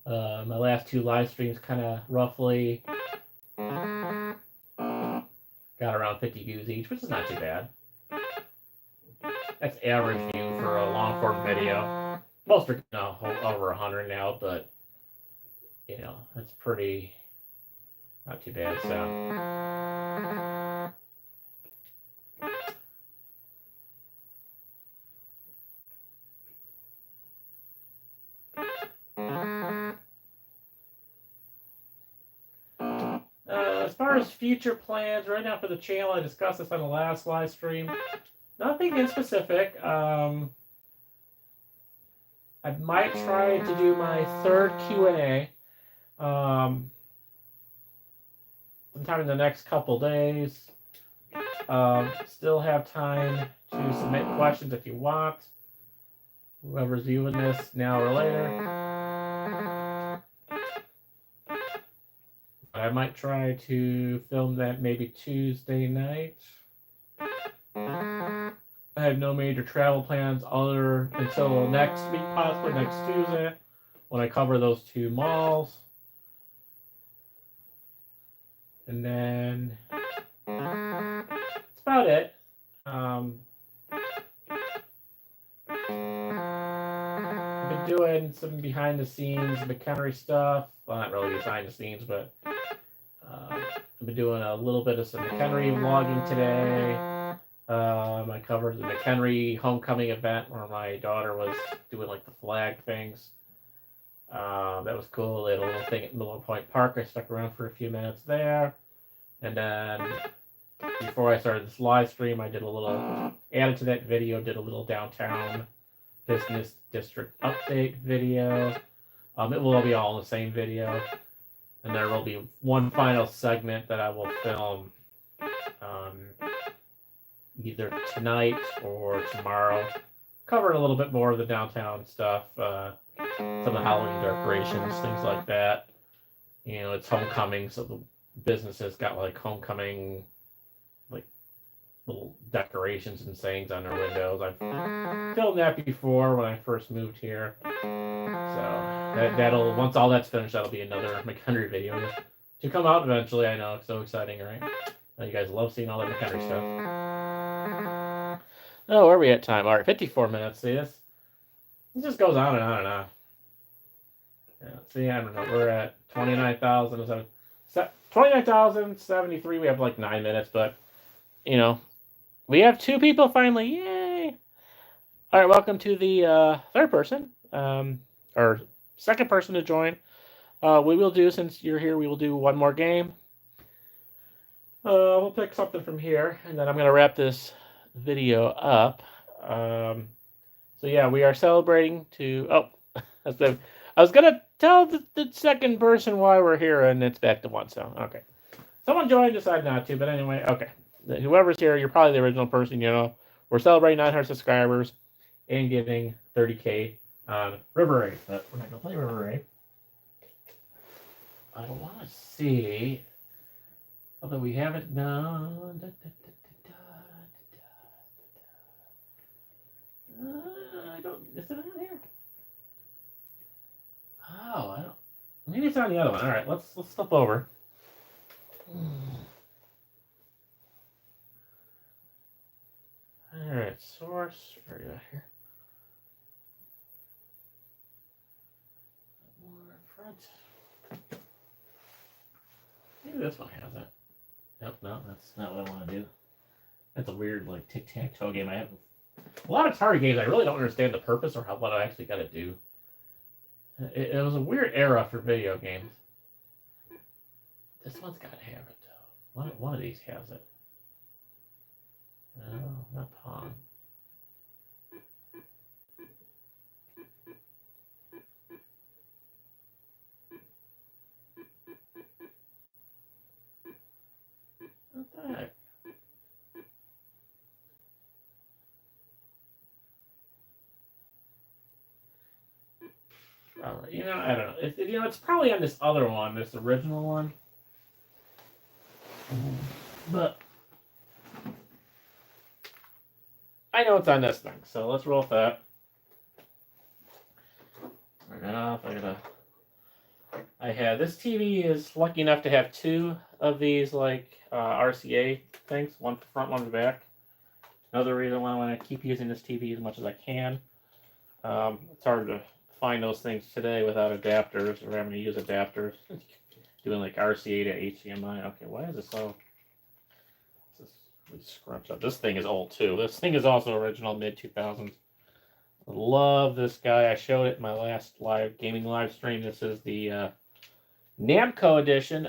My last 2 live streams kind of roughly got around 50 views each, which is not too bad. That's average view for a long form video. Most are over 100 now, but that's pretty not too bad. As far as future plans, right now for the channel, I discussed this on the last live stream. Nothing in specific. I might try to do my 3rd Q&A sometime in the next couple days. Still have time to submit questions if you want. Whoever's viewing this now or later. I might try to film that maybe Tuesday night. I have no major travel plans until next week, possibly next Tuesday, when I cover those 2 malls. And then that's about it. I've been doing some behind the scenes McHenry stuff. Well, not really behind the scenes, but I've been doing a little bit of some McHenry vlogging today. I covered the McHenry homecoming event where my daughter was doing like the flag things. That was cool. They had a little thing at Miller Point Park. I stuck around for a few minutes there. And then before I started this live stream, I did added to that video, did a little downtown business district update video. It will be all in the same video. And there will be one final segment that I will film either tonight or tomorrow, covering a little bit more of the downtown stuff, some of the Halloween decorations, things like that. It's homecoming, so the businesses got like homecoming, like little decorations and sayings on their windows. I've filmed that before when I first moved here. So that'll once all that's finished, that'll be another McHenry video to come out eventually. I know, it's so exciting, right? You guys love seeing all that McHenry stuff. Oh, where are we at time? All right, 54 minutes. See this? It just goes on and on and on. Yeah, see, I don't know. We're at 29,000. 29,073. We have like 9 minutes, but we have 2 people finally. Yay! All right, welcome to the 3rd person, or 2nd person to join. We will do, since you're here, we will do one more game. We'll pick something from here, and then I'm going to wrap this video up. So yeah, we are celebrating to... Oh, I was going to tell the 2nd person why we're here, and it's back to 1, so okay. Someone joined, decided not to, but anyway, okay. Whoever's here, you're probably the original person, We're celebrating 900 subscribers and getting 30K on River Raid, but we're not going to play River Raid. I don't want to see, although we haven't done. I don't. Is it on here? Oh, I don't. Maybe it's on the other one. All right, let's flip over. All right, source. Where are you at here? More front. Maybe this one has it. Nope, no, that's not what I want to do. That's a weird like tic-tac-toe game. I have a lot of Atari games. I really don't understand the purpose or what I actually got to do. It was a weird era for video games. This one's got to have it though. One of these has it. No, not Pong. What the heck? You know, I don't know. It's probably on this other one, this original one. But I know it's on this thing, so let's roll with that. Turn that off. I have this TV is lucky enough to have two of these like RCA things, one for front, one for back. Another reason why I want to keep using this TV as much as I can. It's hard to find those things today without adapters or having to use adapters. Doing like RCA to HDMI. Okay, why is it so? Scrunch up. This thing is old too. This thing is also original mid 2000s. I love this guy. I showed it in my last gaming live stream. This is the Namco edition.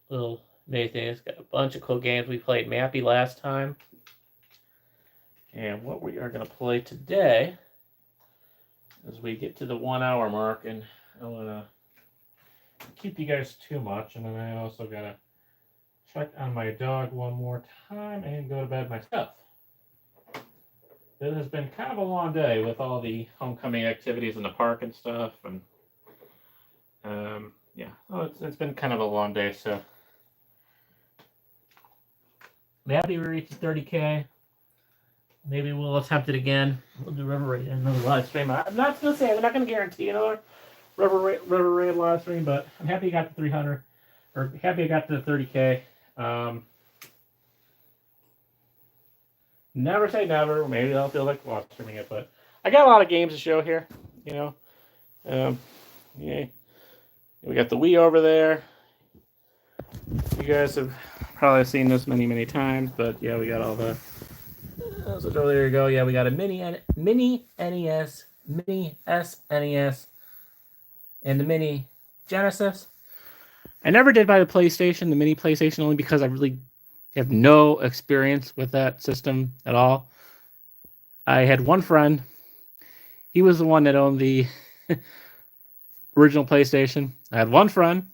Little mini thing. It's got a bunch of cool games. We played Mappy last time. And what we are going to play today, as we get to the 1 hour mark, and I want to keep you guys too much, and then I also got to check on my dog one more time and go to bed myself. It has been kind of a long day with all the homecoming activities in the park and stuff, and yeah, well, it's been kind of a long day. So maybe we reach 30K. Maybe we'll attempt it again. We'll do River Raid another live stream. I'm not going to say, I'm not going to guarantee another River Raid live stream, but I'm happy I got to 300, or happy I got to 30K. Never say never. Maybe I'll feel like live streaming it, but I got a lot of games to show here. You know, yeah, we got the Wii over there. You guys have probably seen this many times, but yeah, we got all the. So there you go. Yeah, we got a mini NES, mini SNES, and the mini Genesis. I never did buy the PlayStation, the mini PlayStation, only because I really have no experience with that system at all. I had one friend. He was the one that owned the original PlayStation. I had one friend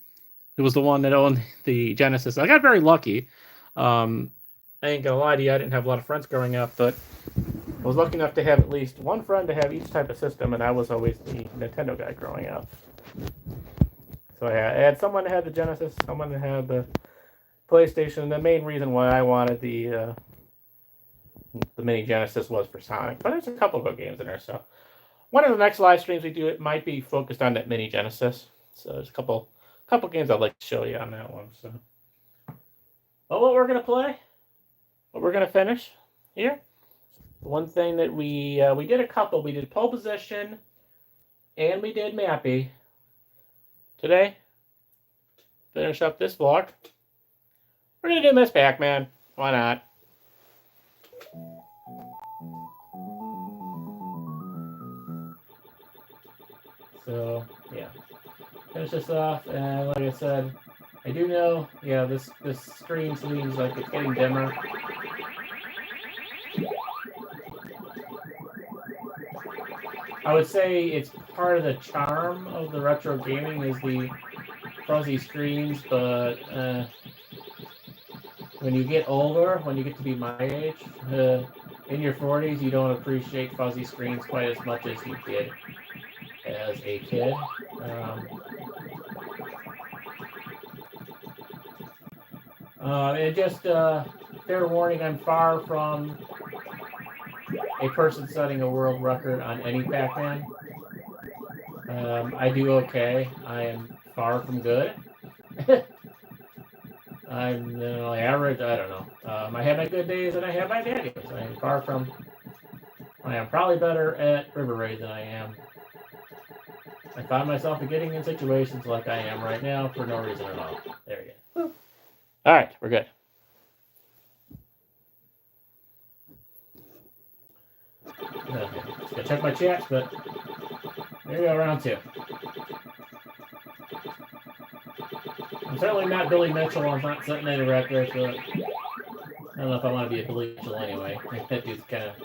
who was the one that owned the Genesis. I got very lucky. I ain't gonna lie to you, I didn't have a lot of friends growing up, but I was lucky enough to have at least one friend to have each type of system, and I was always the Nintendo guy growing up. So I had someone that had the Genesis, someone that had the PlayStation. The main reason why I wanted the mini Genesis was for Sonic, but there's a couple of good games in there. So one of the next live streams we do, it might be focused on that mini Genesis. So there's a couple games I'd like to show you on that one. So, but what we're gonna play, what we're gonna finish here. One thing that we did a couple. We did Pole Position, and we did Mappy. Today, finish up this vlog. We're gonna do Miss Pac-Man. Why not? So yeah, finish this off, and like I said, I do know, yeah, this screen seems like it's getting dimmer. I would say it's part of the charm of the retro gaming is the fuzzy screens, but when you get older, when you get to be my age, in your 40s, you don't appreciate fuzzy screens quite as much as you did as a kid. And just fair warning, I'm far from a person setting a world record on any Pac-Man. I do okay. I am far from good. I'm average. I don't know. I have my good days and I have my bad days. I am far from. I am probably better at River Raid than I am. I find myself getting in situations like I am right now for no reason at all. There you go. All right, we're good. Okay, just gotta check my chats, but there we go, round 2. I'm certainly not Billy Mitchell. I'm not setting any records, but I don't know if I want to be a Billy Mitchell anyway. That dude's kind of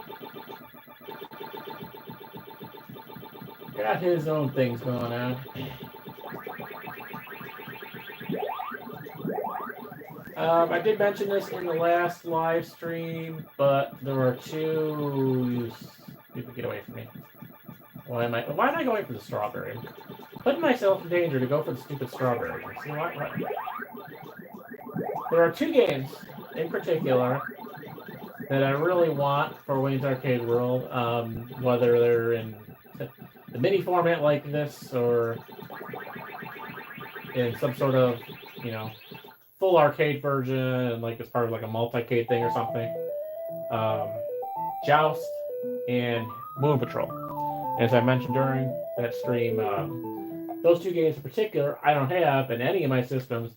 got his own things going on. I did mention this in the last live stream, but there were two. People get away from me. Why am I going for the strawberry? I'm putting myself in danger to go for the stupid strawberry. See what? There are 2 games in particular that I really want for Wayne's Arcade World, whether they're in the mini format like this or in some sort of, full arcade version and like as part of like a multi-cade thing or something. Joust and Moon Patrol. As I mentioned during that stream, those 2 games in particular I don't have in any of my systems,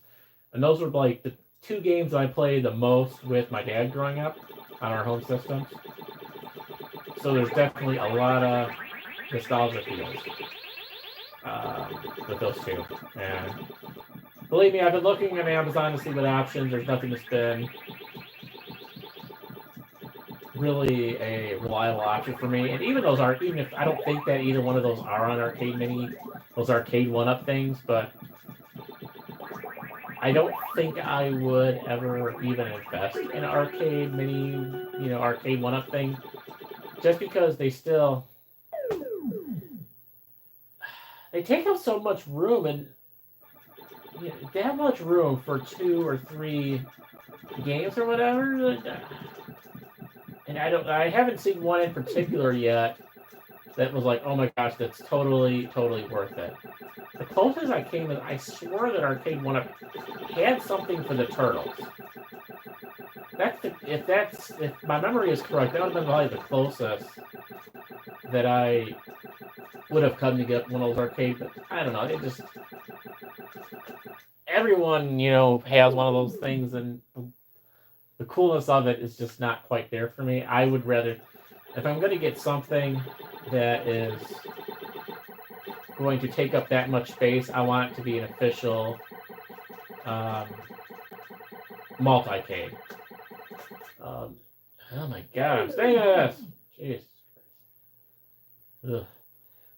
and those were like the 2 games I played the most with my dad growing up on our home systems. So there's definitely a lot of nostalgia feels with those 2. And believe me, I've been looking on Amazon to see what options. There's nothing that's been really a reliable option for me. And even if I don't think that either one of those are on Arcade Mini, those Arcade 1-Up things, but I don't think I would ever even invest in Arcade Mini, Arcade 1-Up thing, just because they take up so much room, and that much room for 2 or 3 games or whatever. And I haven't seen one in particular yet that was like, oh my gosh, that's totally worth it. The closest I came is, I swear that Arcade 1-Up had something for the Turtles. If my memory is correct, that would have been probably the closest that I would have come to get one of those arcade. But I don't know. It just, everyone has one of those things, and the coolness of it is just not quite there for me. I would rather, if I'm going to get something that is going to take up that much space, I want it to be an official multi-cade. Oh my god, I'm staying at this. Jeez. Ugh.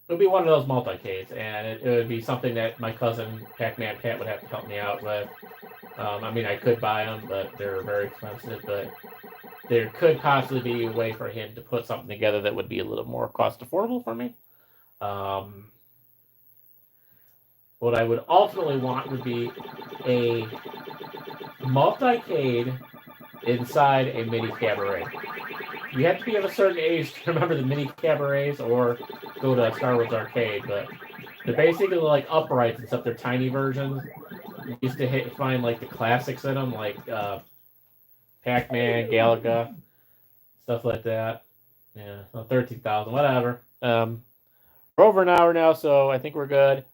It would be one of those multi-cades, and it would be something that my cousin Pac-Man Pat would have to help me out with. I could buy them, but they're very expensive. But there could possibly be a way for him to put something together that would be a little more cost affordable for me. What I would ultimately want would be a multi-cade inside a mini cabaret. You have to be of a certain age to remember the mini cabarets or go to Star Wars Arcade, but they're basically like uprights, except they're tiny versions. You used to find like the classics in them, like Pac-Man, Galaga, stuff like that. Yeah, 13,000, whatever. We're over an hour now, so I think we're good.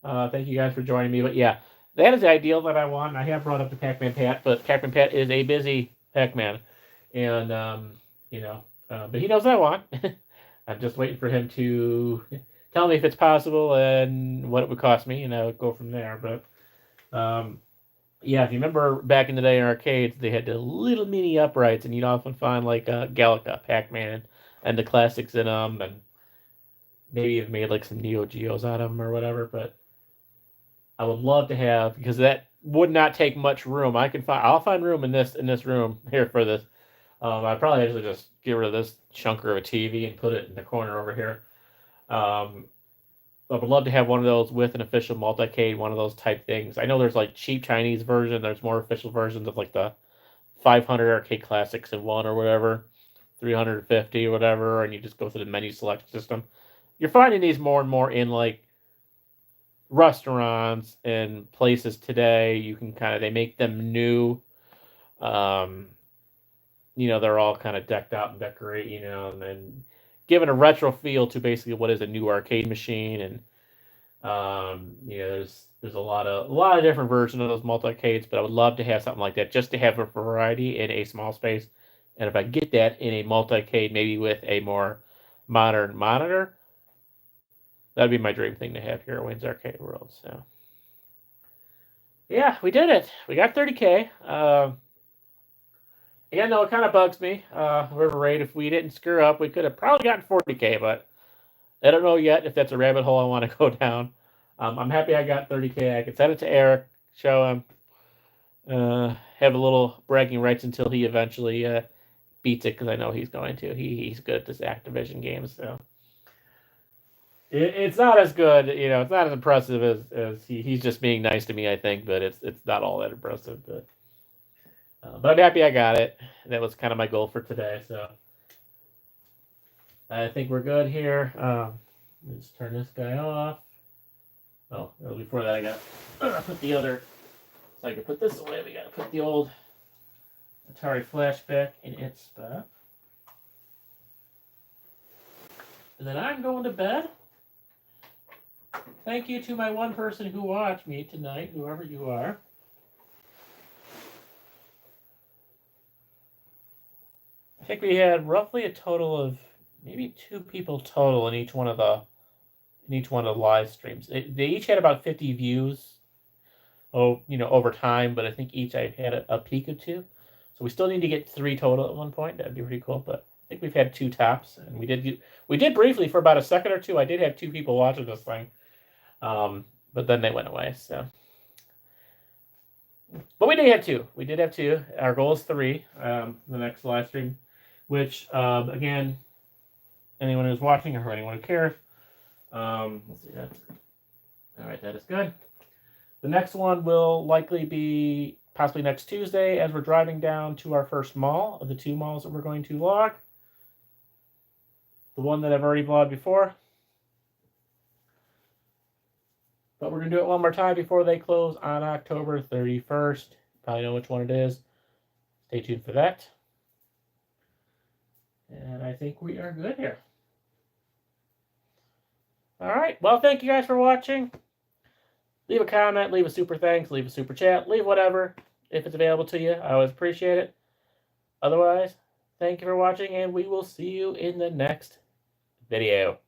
Thank you guys for joining me. But yeah, that is the ideal that I want. I have brought up the Pac-Man Pat, but Pac-Man Pat is a busy Pac-Man, and but he knows what I want. I'm just waiting for him to tell me if it's possible and what it would cost me, and I would go from there. But yeah, if you remember back in the day in arcades, they had the little mini uprights, and you'd often find like Galaga, Pac-Man, and the classics in them, and maybe you've made like some Neo Geos out of them or whatever. But I would love to have, because that would not take much room. I'll find room in this room here for this I'd probably actually just get rid of this chunker of a TV and put it in the corner over here. I would love to have one of those with an official multi-cade, one of those type things. I know there's like cheap Chinese version. There's more official versions of like the 500 arcade classics in one or whatever, 350 or whatever, and you just go through the menu select system. You're finding these more and more in like restaurants and places today. You can kind of, they make them new. Um, they're all kind of decked out and decorated, and then giving a retro feel to basically what is a new arcade machine. And there's a lot of different versions of those multi-cades, but I would love to have something like that just to have a variety in a small space. And if I get that in a multi-cade, maybe with a more modern monitor, that'd be my dream thing to have here at Wayne's Arcade World. So yeah, we did it. We got 30K. Again, though, it kind of bugs me. River Raid, if we didn't screw up, we could have probably gotten 40K, but I don't know yet if that's a rabbit hole I want to go down. I'm happy I got 30K. I can send it to Eric, show him, have a little bragging rights until he eventually beats it, because I know he's going to. He's good at this Activision game, so it's not as good. It's not as impressive as he's just being nice to me, I think, but it's not all that impressive. But I'm happy I got it. That was kind of my goal for today, so I think we're good here. Let's turn this guy off. Oh, before that, I got to put the other, so I can put this away. We got to put the old Atari Flashback in its spot. And then I'm going to bed. Thank you to my one person who watched me tonight, whoever you are. I think we had roughly a total of maybe 2 people total in each one of the live streams. They each had about 50 views, over time, but I think each I had a peak of 2. So we still need to get 3 total at one point. That'd be pretty cool, but I think we've had 2 tops, and we did briefly for about a second or two. I did have 2 people watching this thing, but then they went away. So, but we did have 2. We did have 2. Our goal is 3. The next live stream, which again, anyone who's watching or anyone who cares. Let's see that. All right, that is good. The next one will likely be possibly next Tuesday, as we're driving down to our first mall of the 2 malls that we're going to log. The one that I've already vlogged before. But we're going to do it one more time before they close on October 31st. Probably know which one it is. Stay tuned for that. And I think we are good here. All right. Well, thank you guys for watching. Leave a comment, leave a super thanks, leave a super chat, leave whatever if it's available to you. I always appreciate it. Otherwise, thank you for watching, and we will see you in the next video.